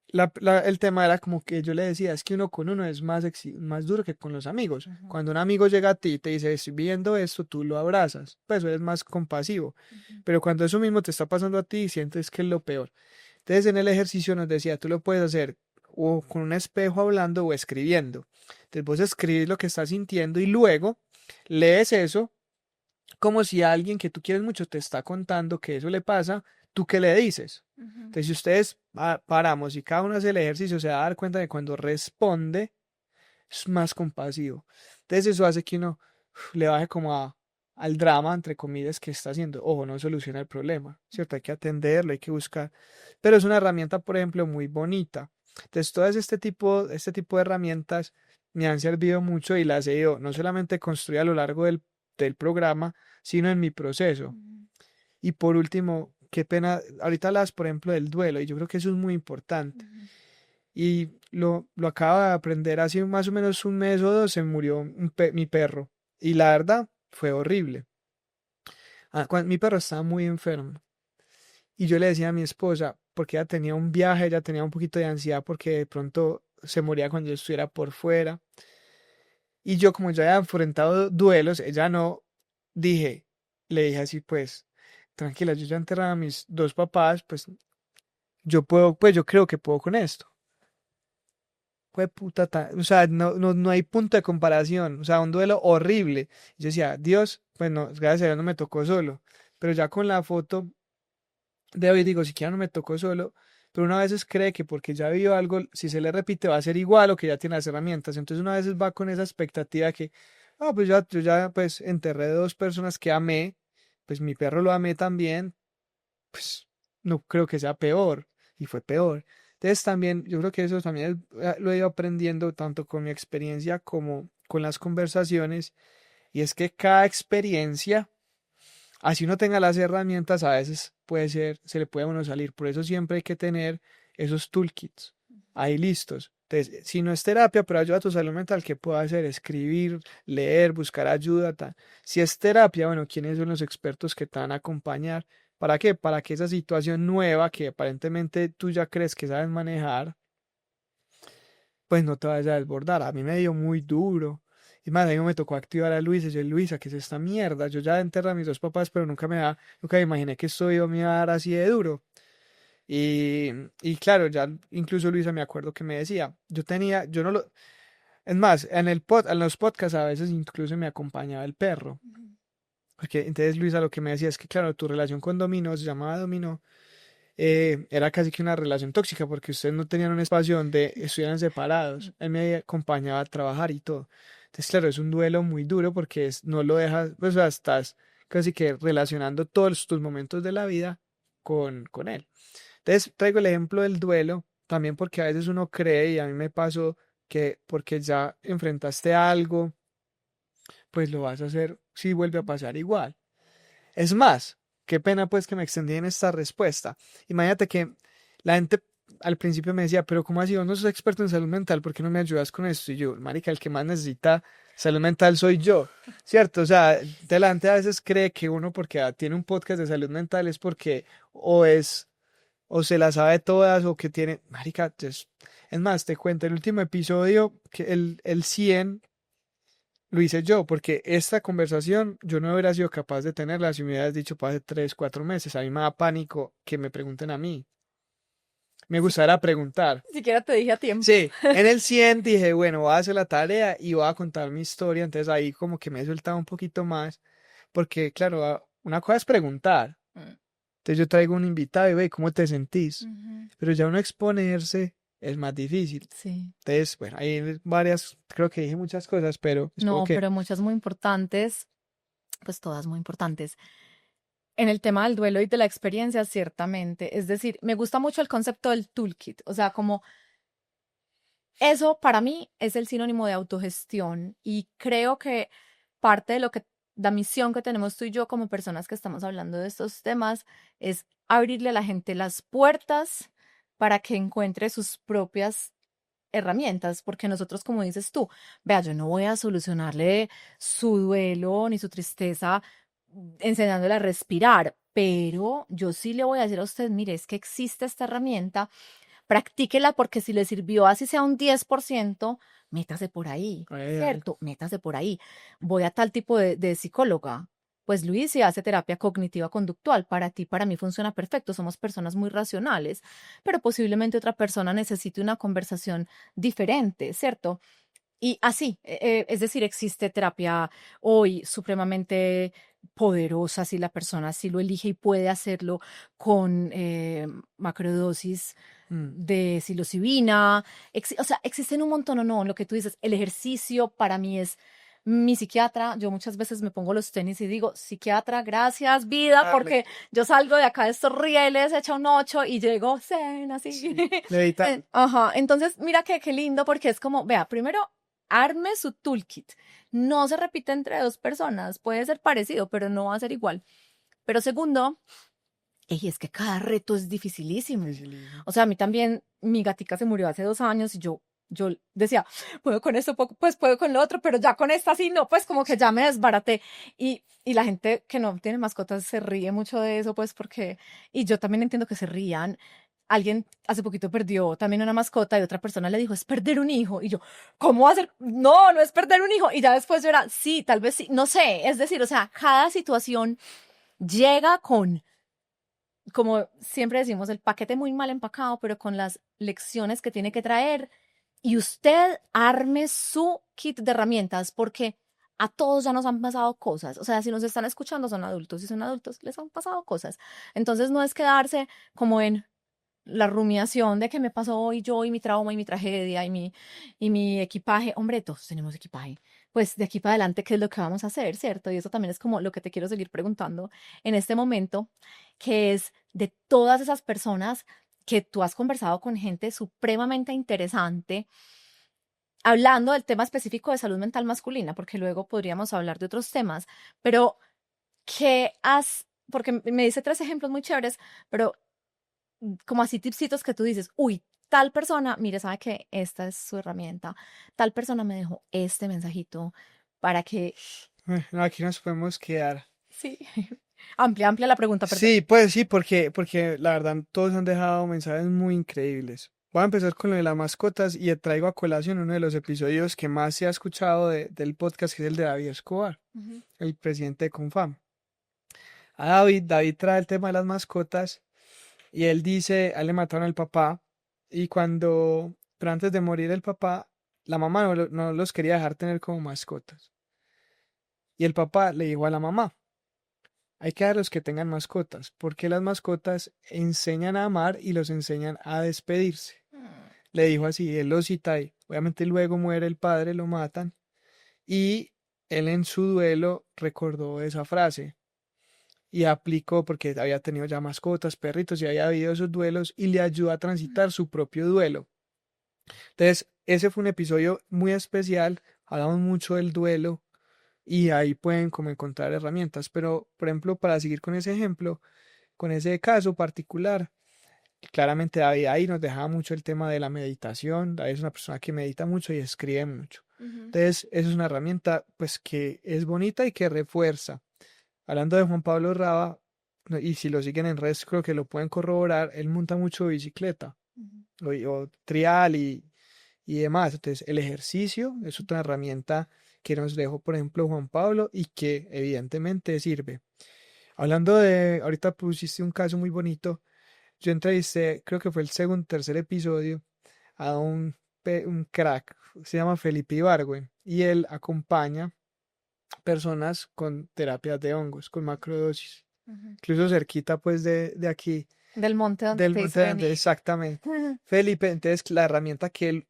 el tema era como que yo le decía, es que uno con uno es más duro que con los amigos. Ujú. Cuando un amigo llega a ti y te dice, estoy viendo esto, tú lo abrazas, pues eres más compasivo. Ujú. Pero cuando eso mismo te está pasando a ti, sientes que es lo peor. Entonces en el ejercicio nos decía, tú lo puedes hacer o con un espejo hablando o escribiendo. Entonces vos escribes lo que estás sintiendo y luego lees eso como si alguien que tú quieres mucho te está contando que eso le pasa, ¿tú qué le dices? Ujú. Entonces, si ustedes paramos y cada uno hace el ejercicio, se va a dar cuenta de que cuando responde es más compasivo. Entonces, eso hace que uno le baje como al drama, entre comillas, que está haciendo. Ojo, no soluciona el problema, ¿cierto? Hay que atenderlo, hay que buscar. Pero es una herramienta, por ejemplo, muy bonita. Entonces, todas este tipo de herramientas me han servido mucho y las he ido no solamente construir a lo largo del programa, sino en mi proceso. Ujú. Y por último, qué pena, ahorita hablas, por ejemplo, del duelo, y yo creo que eso es muy importante. Ujú. Y lo acabo de aprender hace más o menos un mes o dos, se murió mi perro. Y la verdad, fue horrible. Mi perro estaba muy enfermo. Y yo le decía a mi esposa, porque ella tenía un viaje, ella tenía un poquito de ansiedad porque de pronto se moría cuando yo estuviera por fuera. Y yo, como ya había enfrentado duelos, ella no, dije, le dije así, pues, tranquila, yo ya enterré a mis dos papás, pues yo puedo, pues yo creo que puedo con esto. Fue puta, o sea, no hay punto de comparación, o sea, un duelo horrible. Yo decía, Dios, pues no, gracias a Dios no me tocó solo, pero ya con la foto de hoy digo, siquiera no me tocó solo, pero una veces cree que porque ya vio algo, si se le repite va a ser igual o que ya tiene las herramientas, entonces una veces va con esa expectativa que, pues yo ya pues enterré dos personas que amé, pues mi perro lo amé también, pues no creo que sea peor, y fue peor. Entonces también, yo creo que eso también lo he ido aprendiendo tanto con mi experiencia como con las conversaciones, y es que cada experiencia, así uno tenga las herramientas, a veces puede ser, se le puede a uno salir, por eso siempre hay que tener esos toolkits ahí listos. Entonces, si no es terapia, pero ayuda a tu salud mental, ¿qué puedo hacer? Escribir, leer, buscar ayuda, tal. Si es terapia, bueno, ¿quiénes son los expertos que te van a acompañar? ¿Para qué? Para que esa situación nueva que aparentemente tú ya crees que sabes manejar, pues no te vayas a desbordar. A mí me dio muy duro. Y más, a mí me tocó activar a Luisa. Y yo, Luisa, ¿qué es esta mierda? Yo ya enterré a mis dos papás, pero nunca me imaginé que esto iba a me iba a dar así de duro. Y claro, ya incluso Luisa me acuerdo que me decía, yo no lo, Es más, en los podcasts a veces incluso me acompañaba el perro. Porque entonces Luisa lo que me decía es que, claro, tu relación con Dominó, se llamaba Dominó, era casi que una relación tóxica porque ustedes no tenían un espacio donde estuvieran separados. Él me acompañaba a trabajar y todo. Entonces, claro, es un duelo muy duro porque no lo dejas, pues o sea, estás casi que relacionando todos tus momentos de la vida con él. Entonces, traigo el ejemplo del duelo también porque a veces uno cree, y a mí me pasó, que porque ya enfrentaste algo, pues lo vas a hacer si vuelve a pasar igual. Es más, qué pena pues que me extendí en esta respuesta. Imagínate que la gente al principio me decía, pero ¿cómo así? Vos no sos experto en salud mental, ¿por qué no me ayudas con esto? Y yo, marica, el que más necesita salud mental soy yo, ¿cierto? O sea, la gente a veces cree que uno porque tiene un podcast de salud mental es porque o es, o se la sabe todas, o que tiene, marica, es más, te cuento, el último episodio, que el 100 lo hice yo, porque esta conversación yo no hubiera sido capaz de tenerla si me hubieras dicho para hace 3, 4 meses. A mí me da pánico que me pregunten a mí. Me Si, gustaría preguntar. siquiera te dije a tiempo. Sí, en el 100 dije, bueno, voy a hacer la tarea y voy a contar mi historia. Entonces ahí como que me he soltado un poquito más, porque claro, una cosa es preguntar. Mm, Entonces yo traigo un invitado y ve, ¿cómo te sentís? ujú. Pero ya uno exponerse es más difícil. Sí. Entonces, bueno, hay varias, creo que dije muchas cosas, pero espero No, que... pero muchas muy importantes, pues todas muy importantes. En el tema del duelo y de la experiencia, ciertamente. Es decir, me gusta mucho el concepto del toolkit. O sea, como eso para mí es el sinónimo de autogestión y creo que parte de lo que la misión que tenemos tú y yo como personas que estamos hablando de estos temas es abrirle a la gente las puertas para que encuentre sus propias herramientas, porque nosotros, como dices tú, vea, yo no voy a solucionarle su duelo ni su tristeza enseñándole a respirar, pero yo sí le voy a decir a usted, mire, es que existe esta herramienta, practíquela porque si le sirvió así sea un 10%, métase por ahí, Ay, ay. ¿cierto? Métase por ahí. Voy a tal tipo de psicóloga. Pues Luis sí hace terapia cognitiva conductual. Para ti, para mí funciona perfecto. Somos personas muy racionales, pero posiblemente otra persona necesite una conversación diferente, ¿cierto? Y así, es decir, existe terapia hoy supremamente poderosa si la persona sí lo elige y puede hacerlo con macrodosis Mm. de psilocibina. O sea, existen un montón o no. Lo que tú dices, el ejercicio para mí es mi psiquiatra. Yo muchas veces me pongo los tenis y digo, psiquiatra, gracias, vida, Darle. porque yo salgo de acá de estos rieles, hecha un 8 y llego zen, así. Sí. Levita. Ajá, entonces mira que qué lindo porque es como, vea, primero arme su toolkit. No se repite entre dos personas, puede ser parecido, pero no va a ser igual. Pero segundo, y es que cada reto es dificilísimo. Dificilísimo. O sea, a mí también, mi gatica se murió hace 2 años y yo decía, puedo con esto, pues puedo con lo otro, pero ya con esta sí, no, pues como que ya me desbaraté. Y la gente que no tiene mascotas se ríe mucho de eso, pues porque, y yo también entiendo que se rían. Alguien hace poquito perdió también una mascota y otra persona le dijo, es perder un hijo. Y yo, ¿cómo va a ser? No, no es perder un hijo. Y ya después yo era, sí, tal vez sí, no sé. Es decir, o sea, cada situación llega con, como siempre decimos, el paquete muy mal empacado, pero con las lecciones que tiene que traer. Y usted arme su kit de herramientas porque a todos ya nos han pasado cosas. O sea, si nos están escuchando son adultos y son adultos, les han pasado cosas. Entonces no es quedarse como en la rumiación de que me pasó hoy yo y mi trauma y mi tragedia y mi equipaje. Hombre, todos tenemos equipaje. Pues de aquí para adelante, ¿qué es lo que vamos a hacer, cierto? Y eso también es como lo que te quiero seguir preguntando en este momento, que es de todas esas personas que tú has conversado con gente supremamente interesante, hablando del tema específico de salud mental masculina, porque luego podríamos hablar de otros temas, pero ¿qué has, porque me dice 3 ejemplos muy chéveres, pero como así tipsitos que tú dices, uy, tal persona, mire, sabe que esta es su herramienta, tal persona me dejó este mensajito para que, No, aquí nos podemos quedar. sí, amplia, amplia la pregunta, perdón. Sí, pues sí, porque la verdad todos han dejado mensajes muy increíbles. Voy a empezar con lo de las mascotas y traigo a colación uno de los episodios que más se ha escuchado del podcast, que es el de David Escobar, Ujú. el presidente de Confam. A David trae el tema de las mascotas y él dice, a él le mataron al papá y pero antes de morir el papá, la mamá no los quería dejar tener como mascotas. Y el papá le dijo a la mamá, hay que dejarlos que tengan mascotas, porque las mascotas enseñan a amar y los enseñan a despedirse. Mm. Le dijo así, él lo cita ahí. Obviamente luego muere el padre, lo matan, y él en su duelo recordó esa frase y aplicó, porque había tenido ya mascotas, perritos, y había habido esos duelos, y le ayudó a transitar su propio duelo. Entonces, ese fue un episodio muy especial, hablamos mucho del duelo, y ahí pueden como encontrar herramientas, pero por ejemplo, para seguir con ese ejemplo, con ese caso particular, claramente David ahí nos dejaba mucho el tema de la meditación. David es una persona que medita mucho y escribe mucho. Ujú. Entonces, eso es una herramienta pues que es bonita y que refuerza. Hablando de Juan Pablo Raba, no, y si lo siguen en redes creo que lo pueden corroborar, él monta mucho bicicleta Ujú. o trial y demás. Entonces, el ejercicio es otra herramienta que nos dejó, por ejemplo, Juan Pablo y que evidentemente sirve. Hablando de, ahorita pusiste un caso muy bonito. Yo entrevisté, creo que fue el segundo, tercer episodio, a un crack, se llama Felipe Ibargüen, y él acompaña personas con terapias de hongos, con macrodosis, Ujú. incluso cerquita pues de aquí, Del monte donde del te monte hice de Andes, venir. exactamente. Felipe, entonces la herramienta que él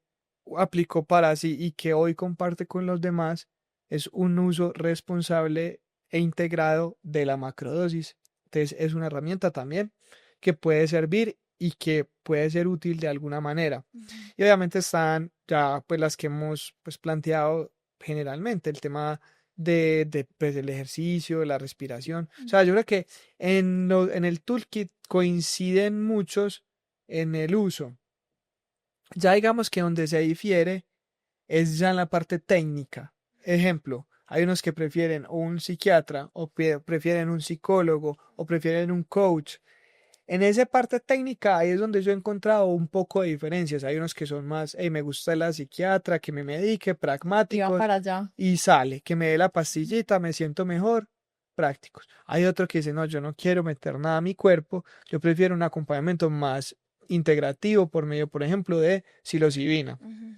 aplicó para sí y que hoy comparte con los demás es un uso responsable e integrado de la macrodosis. Entonces es una herramienta también que puede servir y que puede ser útil de alguna manera. Ujú. Y obviamente están ya pues las que hemos pues planteado generalmente, el tema pues, el ejercicio, la respiración. O sea, yo creo que en el toolkit coinciden muchos en el uso. Ya digamos que donde se difiere es ya en la parte técnica. Ejemplo, hay unos que prefieren un psiquiatra o prefieren un psicólogo o prefieren un coach. En esa parte técnica ahí es donde yo he encontrado un poco de diferencias. Hay unos que son más, hey, me gusta la psiquiatra, que me medique, Iba pragmáticos, para allá. y sale, que me dé la pastillita, me siento mejor, prácticos. Hay otro que dice, no, yo no quiero meter nada a mi cuerpo, yo prefiero un acompañamiento más integrativo por medio, por ejemplo, de psilocibina. Ujú.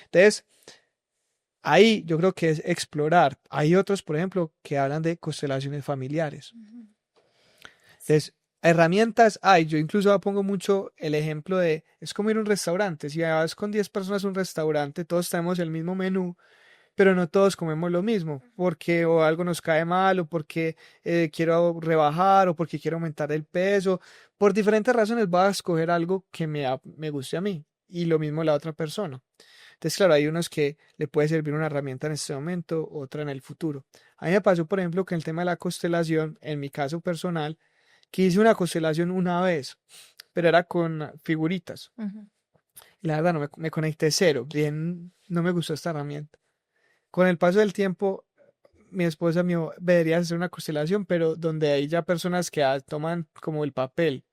Entonces, ahí yo creo que es explorar. Hay otros, por ejemplo, que hablan de constelaciones familiares. Ujú. Entonces, herramientas hay. Yo incluso pongo mucho el ejemplo de, es como ir a un restaurante. Si vas con 10 personas a un restaurante, todos tenemos el mismo menú, pero no todos comemos lo mismo, porque o algo nos cae mal, o porque quiero rebajar, o porque quiero aumentar el peso. Por diferentes razones voy a escoger algo que me guste a mí, y lo mismo la otra persona. Entonces, claro, hay unos que le puede servir una herramienta en este momento, otra en el futuro. A mí me pasó, por ejemplo, que el tema de la constelación, en mi caso personal, que hice una constelación una vez, pero era con figuritas. Ujú. Y la verdad no me conecté cero. Bien, no me gustó esta herramienta. Con el paso del tiempo, mi esposa me dijo, deberías hacer una constelación, pero donde hay ya personas que toman como el papel,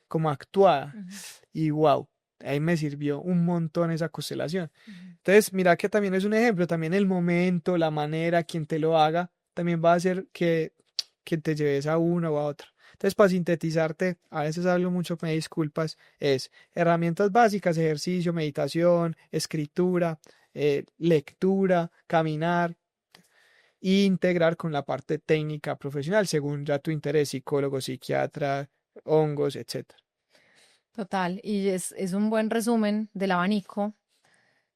como actuada. Ujú. Y wow, ahí me sirvió un montón esa constelación. Ujú. Entonces, mira que también es un ejemplo, también el momento, la manera, quien te lo haga, también va a hacer que te lleves a una o a otra. Entonces, para sintetizarte, a veces hablo mucho, me disculpas, es herramientas básicas, ejercicio, meditación, escritura, lectura, caminar, e integrar con la parte técnica profesional, según ya tu interés, psicólogo, psiquiatra, hongos, etcétera. Total, y es un buen resumen del abanico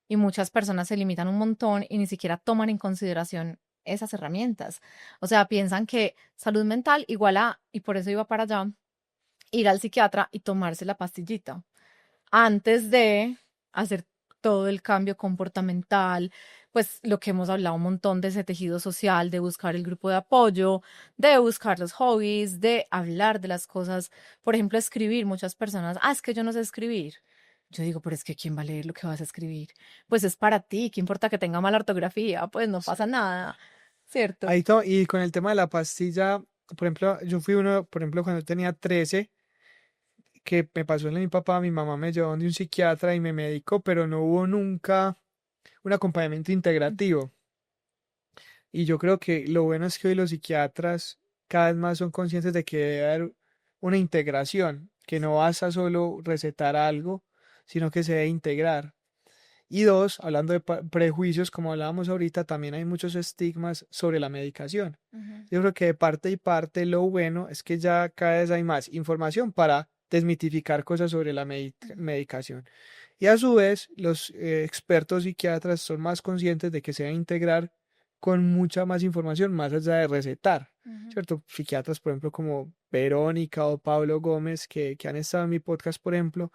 y muchas personas se limitan un montón y ni siquiera toman en consideración esas herramientas. O sea, piensan que salud mental igual a, y por eso iba para allá, ir al psiquiatra y tomarse la pastillita antes de hacer todo el cambio comportamental, pues lo que hemos hablado un montón de ese tejido social, de buscar el grupo de apoyo, de buscar los hobbies, de hablar de las cosas, por ejemplo, escribir. Muchas personas, es que yo no sé escribir. Yo digo, pero es que ¿quién va a leer lo que vas a escribir? Pues es para ti, ¿qué importa que tenga mala ortografía? Pues no pasa nada, ¿cierto? Y con el tema de la pastilla, por ejemplo, yo fui uno, por ejemplo, cuando tenía 13, que me pasó en mi papá, mi mamá me llevó donde un psiquiatra y me medicó, pero no hubo nunca un acompañamiento integrativo. Y yo creo que lo bueno es que hoy los psiquiatras cada vez más son conscientes de que debe haber una integración, que no basta solo recetar algo, sino que se debe integrar. Y dos, hablando de prejuicios, como hablábamos ahorita, también hay muchos estigmas sobre la medicación. Ujú. Yo creo que de parte y parte lo bueno es que ya cada vez hay más información para desmitificar cosas sobre la medicación. Y a su vez, los expertos psiquiatras son más conscientes de que se debe integrar con mucha más información más allá de recetar, Ujú. ¿cierto? Psiquiatras, por ejemplo, como Verónica o Pablo Gómez, que han estado en mi podcast, por ejemplo,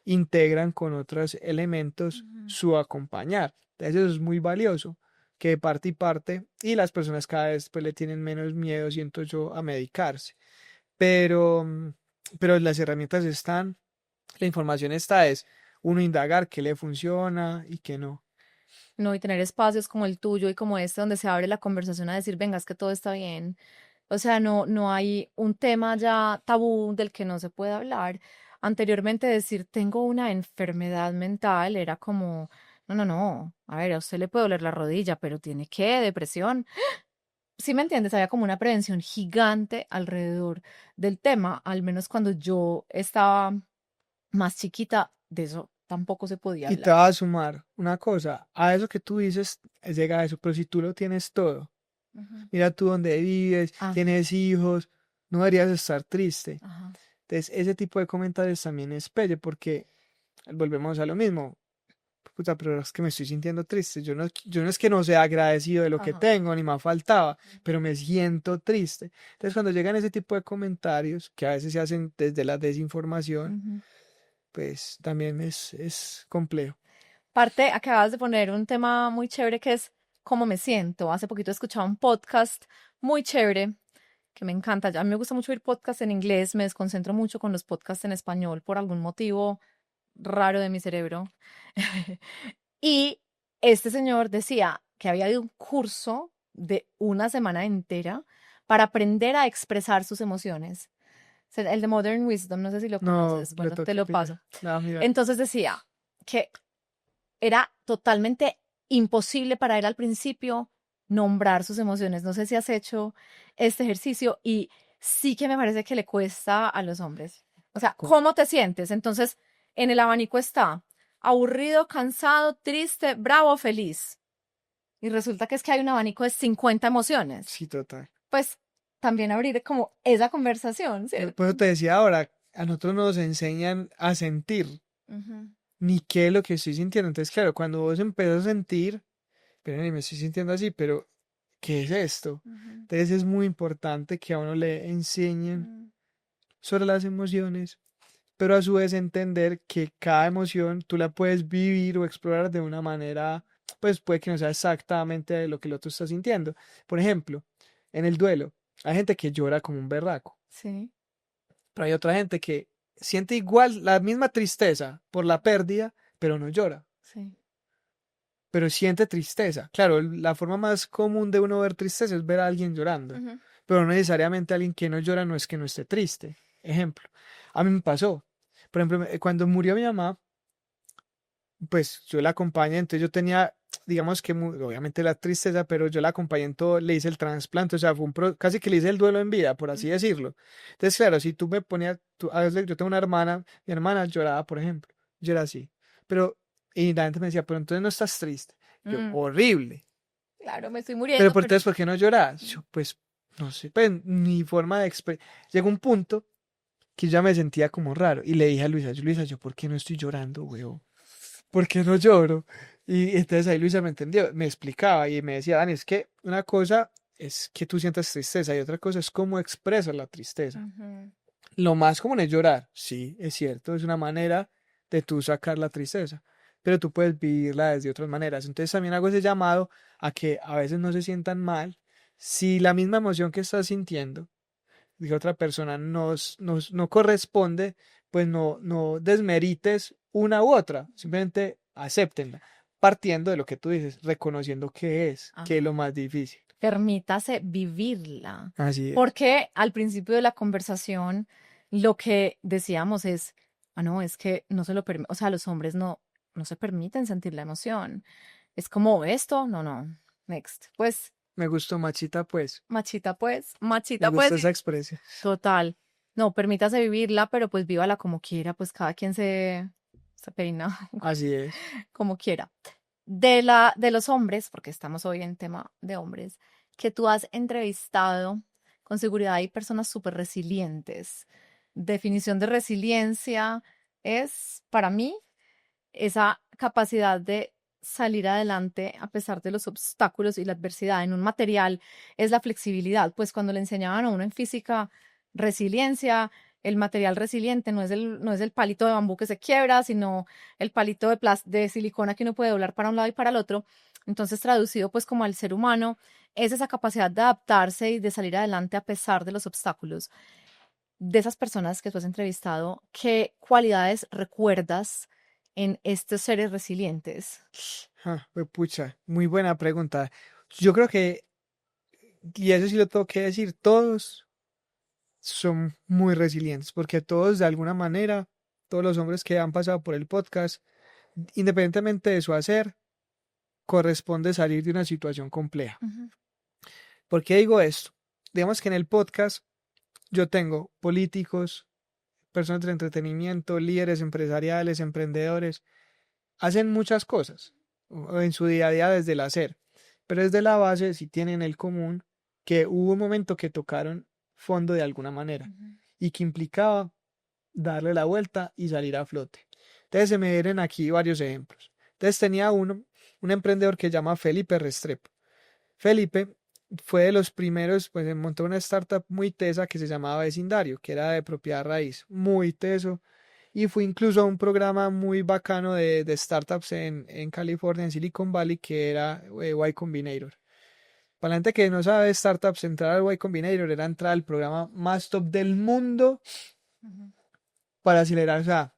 integran con otros elementos Ujú. su acompañar. Entonces eso es muy valioso, que de parte y parte, y las personas cada vez pues, le tienen menos miedo, siento yo, a medicarse. Pero, pero las herramientas están, la información está, es uno indagar qué le funciona y qué no. No, y tener espacios como el tuyo y como este donde se abre la conversación a decir, venga, es que todo está bien. O sea, no hay un tema ya tabú del que no se puede hablar. Anteriormente decir tengo una enfermedad mental era como, no. A ver, a usted le puede doler la rodilla, pero tiene qué, depresión. ¿Sí me entiendes? Había como una prevención gigante alrededor del tema, al menos cuando yo estaba más chiquita, de eso tampoco se podía Y te hablar. va a sumar una cosa, a eso que tú dices, llega a eso, pero si tú lo tienes todo, Ujú. mira tú dónde vives, Ah, tienes hijos, no deberías estar triste. ajá. Entonces, ese tipo de comentarios también es pelle, porque volvemos a lo mismo. Puta, pero es que me estoy sintiendo triste. Yo no es que no sea agradecido de lo que Ajá. tengo, ni me faltaba, pero me siento triste. Entonces, cuando llegan ese tipo de comentarios, que a veces se hacen desde la desinformación, Ujú. pues también es complejo. Parte, acabas de poner un tema muy chévere que es cómo me siento. Hace poquito escuchaba un podcast muy chévere que me encanta. A mí me gusta mucho oír podcasts en inglés, me desconcentro mucho con los podcasts en español por algún motivo raro de mi cerebro. Y este señor decía que había ido a un curso de una semana entera para aprender a expresar sus emociones. El de Modern Wisdom, no sé si lo No, conoces. le Bueno, te toca lo pillar. paso. No, mira, Entonces decía que era totalmente imposible para él al principio nombrar sus emociones. No sé si has hecho este ejercicio y sí que me parece que le cuesta a los hombres. O sea, co- ¿cómo te sientes? Entonces, en el abanico está aburrido, cansado, triste, bravo, feliz. Y resulta que es que hay un abanico de 50 emociones. sí, total. Pues también abrir como esa conversación, Por ¿cierto? eso te decía ahora, a nosotros nos enseñan a sentir, Ujú. ni qué es lo que estoy sintiendo. Entonces, claro, cuando vos empezás a sentir, pero me estoy sintiendo así, pero ¿qué es esto? Ujú. Entonces es muy importante que a uno le enseñen Mm. sobre las emociones, pero a su vez entender que cada emoción tú la puedes vivir o explorar de una manera, pues puede que no sea exactamente lo que el otro está sintiendo. Por ejemplo, en el duelo, hay gente que llora como un berraco, Sí, pero hay otra gente que siente igual la misma tristeza por la pérdida, pero no llora, sí. pero siente tristeza. Claro, la forma más común de uno ver tristeza es ver a alguien llorando, Ujú. pero no necesariamente alguien que no llora no es que no esté triste. Ejemplo, a mí me pasó. Por ejemplo, cuando murió mi mamá, pues yo la acompañé, entonces yo tenía, digamos que obviamente la tristeza, pero yo la acompañé en todo, le hice el trasplante, o sea, fue casi que le hice el duelo en vida, por así decirlo. Entonces, claro, si tú me ponías, a veces yo tengo una hermana, mi hermana lloraba, por ejemplo, yo era así, pero, y la gente me decía, pero entonces no estás triste. Yo, Mm, horrible, claro, me estoy pero muriendo, pero... entonces, ¿por qué no lloras? Yo, pues, no sé, pues, mi forma de expresar, llegó un punto que yo ya me sentía como raro, y le dije a Luisa, Luisa, ¿yo por qué no estoy llorando, weón? ¿Por qué no lloro? Y entonces ahí Luisa me entendió, me explicaba y me decía, Dani, es que una cosa es que tú sientas tristeza y otra cosa es cómo expresas la tristeza. Ujú. Lo más común es llorar, sí, es cierto, es una manera de tú sacar la tristeza, pero tú puedes vivirla desde otras maneras. Entonces también hago ese llamado a que a veces no se sientan mal si la misma emoción que estás sintiendo de otra persona no corresponde, pues no desmerites una u otra, simplemente acéptenla, partiendo de lo que tú dices, reconociendo qué es lo Ajá. más difícil. Permítase vivirla. Así es. Porque al principio de la conversación lo que decíamos es, ah, no, es que no se lo permiten, o sea, los hombres no se permiten sentir la emoción. Es como esto, no, next. Pues, Me gustó machita me pues, gustó esa expresión. total. No, permítase vivirla, pero pues vívala como quiera, pues cada quien se se peina, Así es. como quiera. De los hombres, porque estamos hoy en tema de hombres, que tú has entrevistado, con seguridad hay personas súper resilientes. Definición de resiliencia es, para mí, esa capacidad de salir adelante a pesar de los obstáculos y la adversidad en un material es la flexibilidad. Pues cuando le enseñaban a uno en física resiliencia, el material resiliente no es el palito de bambú que se quiebra, sino el palito de silicona que uno puede doblar para un lado y para el otro. Entonces, traducido pues como al ser humano, es esa capacidad de adaptarse y de salir adelante a pesar de los obstáculos. De esas personas que tú has entrevistado, ¿qué cualidades recuerdas en estos seres resilientes? Pucha, muy buena pregunta. Yo creo que, y eso sí lo tengo que decir, todos son muy resilientes, porque todos de alguna manera, todos los hombres que han pasado por el podcast, independientemente de su hacer, corresponde salir de una situación compleja. Ujú, ¿Por qué digo esto? Digamos que en el podcast yo tengo políticos, personas del entretenimiento, líderes empresariales, emprendedores, hacen muchas cosas en su día a día desde el hacer, pero desde la base sí tienen el común que hubo un momento que tocaron fondo de alguna manera ujú, y que implicaba darle la vuelta y salir a flote. Entonces se me vienen aquí varios ejemplos. Entonces tenía un emprendedor que se llama Felipe Restrepo. Felipe fue de los primeros, pues montó una startup muy tesa que se llamaba Vecindario, que era de propiedad raíz, muy teso, y fue incluso a un programa muy bacano de startups en California, en Silicon Valley, que era Y Combinator. Para la gente que no sabe de startups, entrar al Y Combinator era entrar al programa más top del mundo ujú. para acelerar. O sea,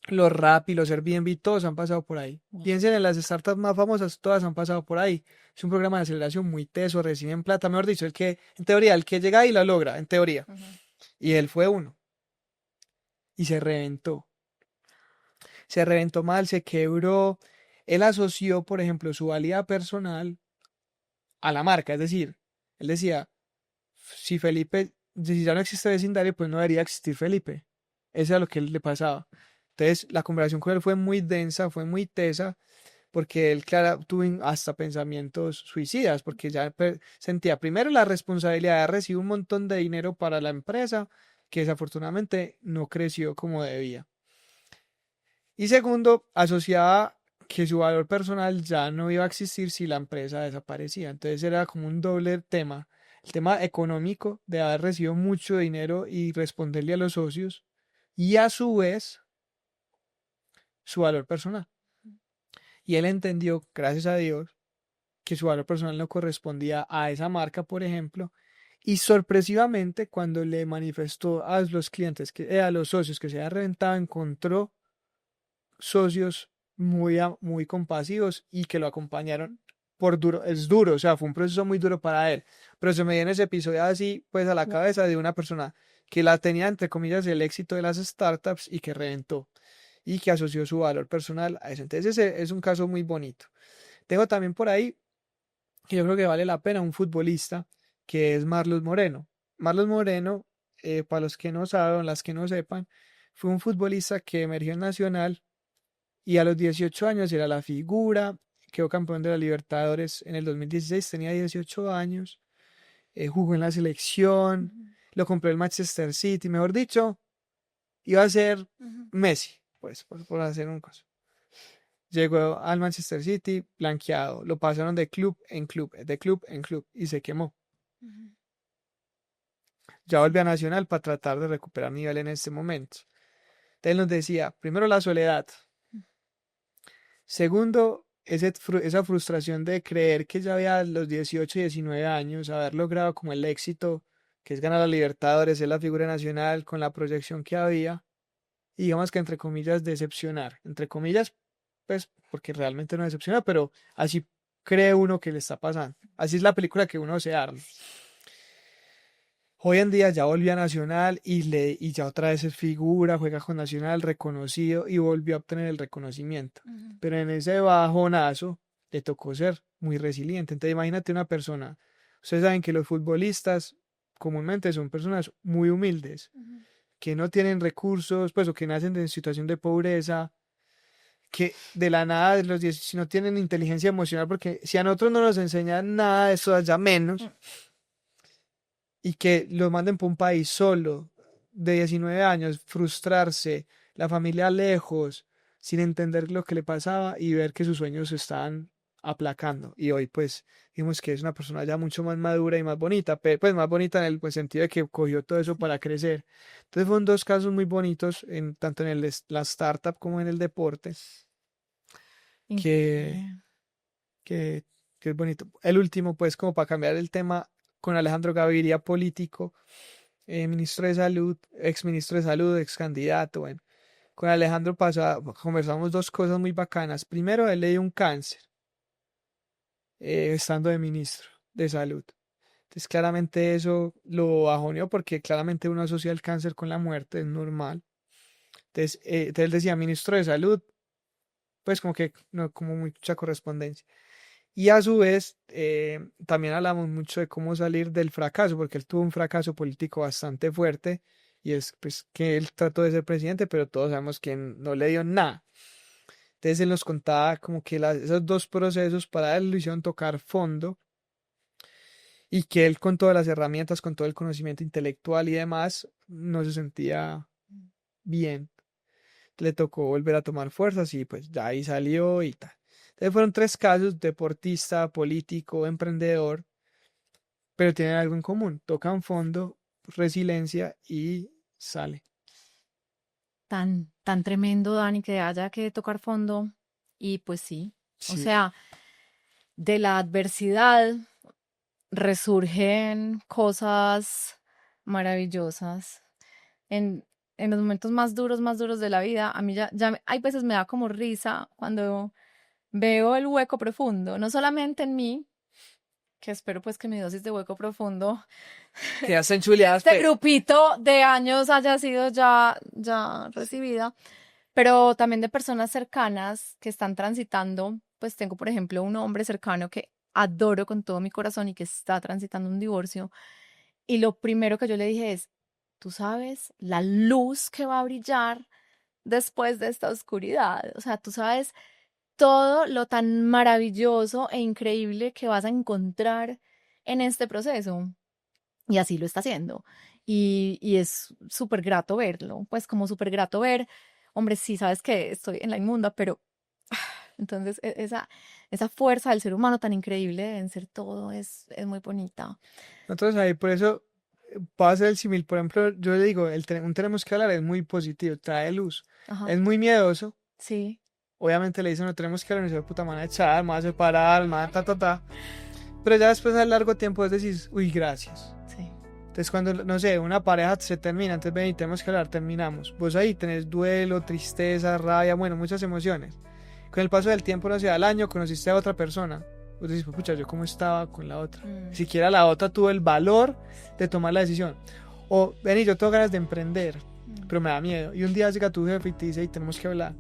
los Rappi, los Airbnb, todos han pasado por ahí. Wow. Piensen en las startups más famosas, todas han pasado por ahí. Es un programa de aceleración muy teso, reciben plata, mejor dicho, el que, en teoría, el que llega y la logra, en teoría. Ujú, Y él fue uno. Y se reventó. Se reventó mal, se quebró. Él asoció, por ejemplo, su valía personal a la marca. Es decir, él decía, si Felipe, si ya no existe vecindario, pues no debería existir Felipe. Eso era lo que él le pasaba. Entonces, la conversación con él fue muy densa, fue muy tesa, porque él, claro, tuvo hasta pensamientos suicidas, porque ya sentía primero la responsabilidad de recibir un montón de dinero para la empresa, que desafortunadamente no creció como debía. Y segundo, asociaba que su valor personal ya no iba a existir si la empresa desaparecía. Entonces era como un doble tema. El tema económico de haber recibido mucho dinero y responderle a los socios y a su vez su valor personal. Y él entendió, gracias a Dios, que su valor personal no correspondía a esa marca, por ejemplo, y sorpresivamente cuando le manifestó a los clientes, a los socios que se había reventado, encontró socios muy compasivos y que lo acompañaron por duro, es duro, o sea, fue un proceso muy duro para él, pero se me viene ese episodio así, pues a la cabeza de una persona que la tenía, entre comillas, el éxito de las startups y que reventó y que asoció su valor personal a eso. Entonces ese es un caso muy bonito. Tengo también por ahí, que yo creo que vale la pena, un futbolista que es Marlos Moreno. Marlos Moreno, para los que no saben, las que no sepan, fue un futbolista que emergió en Nacional y a los 18 años era la figura, quedó campeón de la Libertadores en el 2016, tenía 18 años, jugó en la selección, ujú, lo compró el Manchester City, mejor dicho, iba a ser ujú, Messi, pues, por hacer un caso. Llegó al Manchester City blanqueado, lo pasaron de club en club, de club en club y se quemó. ujú. Ya volvió a Nacional para tratar de recuperar nivel en este momento. Entonces nos decía, primero la soledad, segundo, esa frustración de creer que ya había a los 18 y 19 años, haber logrado como el éxito, que es ganar la Libertadores, ser la figura nacional con la proyección que había, y digamos que entre comillas decepcionar, entre comillas, pues porque realmente no decepciona, pero así cree uno que le está pasando. Así es la película que uno se arma. Hoy en día ya volvió a Nacional y ya otra vez es figura, juega con Nacional, reconocido y volvió a obtener el reconocimiento. Ujú. Pero en ese bajonazo le tocó ser muy resiliente. Entonces imagínate una persona. Ustedes saben que los futbolistas comúnmente son personas muy humildes, Ujú. que no tienen recursos, pues o que nacen en situación de pobreza. que de la nada, de los 10, si no tienen inteligencia emocional, porque si a nosotros no nos enseñan nada de eso, allá menos, y que lo manden por un país solo, de 19 años, frustrarse, la familia lejos, sin entender lo que le pasaba y ver que sus sueños se estaban aplacando. Y hoy, pues, vimos que es una persona ya mucho más madura y más bonita, pues más bonita en el pues, sentido de que cogió todo eso para crecer. Entonces, fueron dos casos muy bonitos, tanto en la startup como en el deporte, que, Increíble. que, que es bonito. El último, pues, como para cambiar el tema, con Alejandro Gaviria, político, ministro de Salud, ex ministro de Salud, ex candidato. Bueno, con Alejandro conversamos dos cosas muy bacanas. Primero, él le dio un cáncer, estando de ministro de Salud. Entonces, claramente eso lo bajoneó porque claramente uno asocia el cáncer con la muerte, es normal. Entonces él decía ministro de Salud, pues como que no, como mucha correspondencia. Y a su vez, también hablamos mucho de cómo salir del fracaso, porque él tuvo un fracaso político bastante fuerte, y es pues que él trató de ser presidente, pero todos sabemos que no le dio nada. Entonces él nos contaba como que esos dos procesos para él lo hicieron tocar fondo, y que él con todas las herramientas, con todo el conocimiento intelectual y demás, no se sentía bien. Le tocó volver a tomar fuerzas y pues ya ahí salió y tal. Entonces fueron tres casos: deportista, político, emprendedor, pero tienen algo en común: tocan fondo, resiliencia y sale. Tan tremendo, Dani, que haya que tocar fondo. Y pues sí, o Sí, sea, de la adversidad resurgen cosas maravillosas. En los momentos más duros de la vida, a mí hay veces me da como risa cuando veo el hueco profundo, no solamente en mí, que espero pues que mi dosis de hueco profundo, quedaste chuleadas, este grupito de años haya sido ya recibida, pero también de personas cercanas que están transitando. Pues tengo, por ejemplo, un hombre cercano que adoro con todo mi corazón y que está transitando un divorcio. Y lo primero que yo le dije es, tú sabes la luz que va a brillar después de esta oscuridad. O sea, tú sabes todo lo tan maravilloso e increíble que vas a encontrar en este proceso. Y así lo está haciendo. Y es súper grato verlo, pues como súper grato ver, hombre, sí, sabes que estoy en la inmunda, pero entonces esa fuerza del ser humano tan increíble de vencer todo es muy bonita. nosotros ahí, por eso puedo hacer el símil. Por ejemplo, yo le digo, un tenemos que hablar es muy positivo, trae luz. Ajá, Es muy miedoso. sí, Obviamente le dicen, no tenemos que hablar, y dice, puta, me van a echar, me van a separar, me van a ta. Pero ya después de largo tiempo es decir, uy, gracias. sí. Entonces cuando, no sé, una pareja se termina, entonces ven y tenemos que hablar, terminamos. Vos ahí tenés duelo, tristeza, rabia, bueno, muchas emociones. Con el paso del tiempo, no sé, al año conociste a otra persona. Vos decís, pucha, yo cómo estaba con la otra. Ni siquiera la otra tuvo el valor de tomar la decisión. O, vení, yo tengo ganas de emprender, pero me da miedo. Y un día llega tu jefe y te dice, y tenemos que hablar.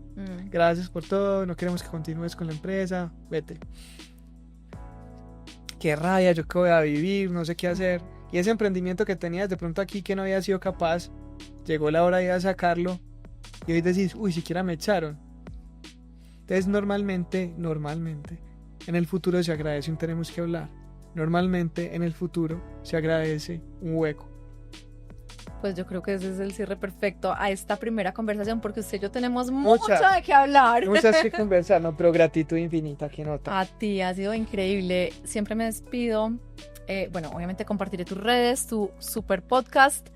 Gracias por todo, no queremos que continúes con la empresa, vete. Qué rabia, yo qué voy a vivir, no sé qué hacer. Y ese emprendimiento que tenías de pronto aquí que no había sido capaz, llegó la hora de ir a sacarlo y hoy decís, uy, siquiera me echaron. Entonces normalmente, en el futuro se agradece un tenemos que hablar. Normalmente en el futuro se agradece un hueco. Pues yo creo que ese es el cierre perfecto a esta primera conversación, porque usted y yo tenemos mucho Muchas. de qué hablar. Muchas que conversar, no, pero gratitud infinita, qué nota. A ti, ha sido increíble. Siempre me despido. Bueno, obviamente compartiré tus redes, tu super podcast,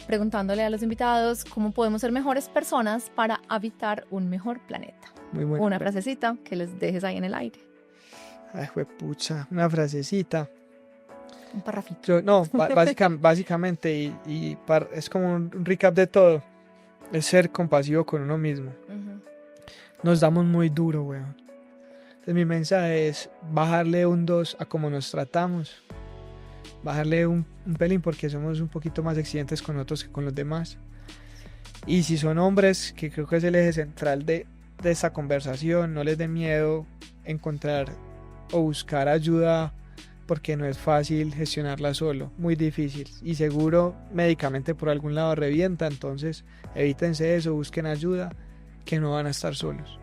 preguntándole a los invitados cómo podemos ser mejores personas para habitar un mejor planeta. Muy bueno. Una frasecita que les dejes ahí en el aire. Ay, juepucha, una frasecita. Un parrafito. Básicamente, es como un recap de todo, es ser compasivo con uno mismo. Nos damos muy duro, weón. Entonces mi mensaje es bajarle un 2 a cómo nos tratamos, bajarle un pelín porque somos un poquito más exigentes con nosotros que con los demás. Y si son hombres, que creo que es el eje central de esta conversación, no les dé miedo encontrar o buscar ayuda, porque no es fácil gestionarla solo, muy difícil, y seguro médicamente por algún lado revienta. Entonces evítense eso, busquen ayuda, que no van a estar solos.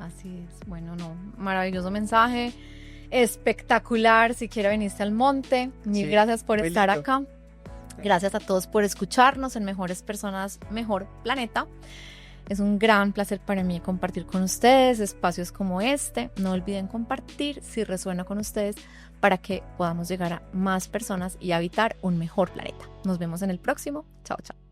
Así es. Bueno, no, maravilloso mensaje, espectacular. Si quiere venirse al monte, mil Sí, gracias por muy estar lindo. acá. Gracias a todos por escucharnos en Mejores Personas, Mejor Planeta. Es un gran placer para mí compartir con ustedes espacios como este. No olviden compartir si resuena con ustedes para que podamos llegar a más personas y habitar un mejor planeta. Nos vemos en el próximo. Chao, chao.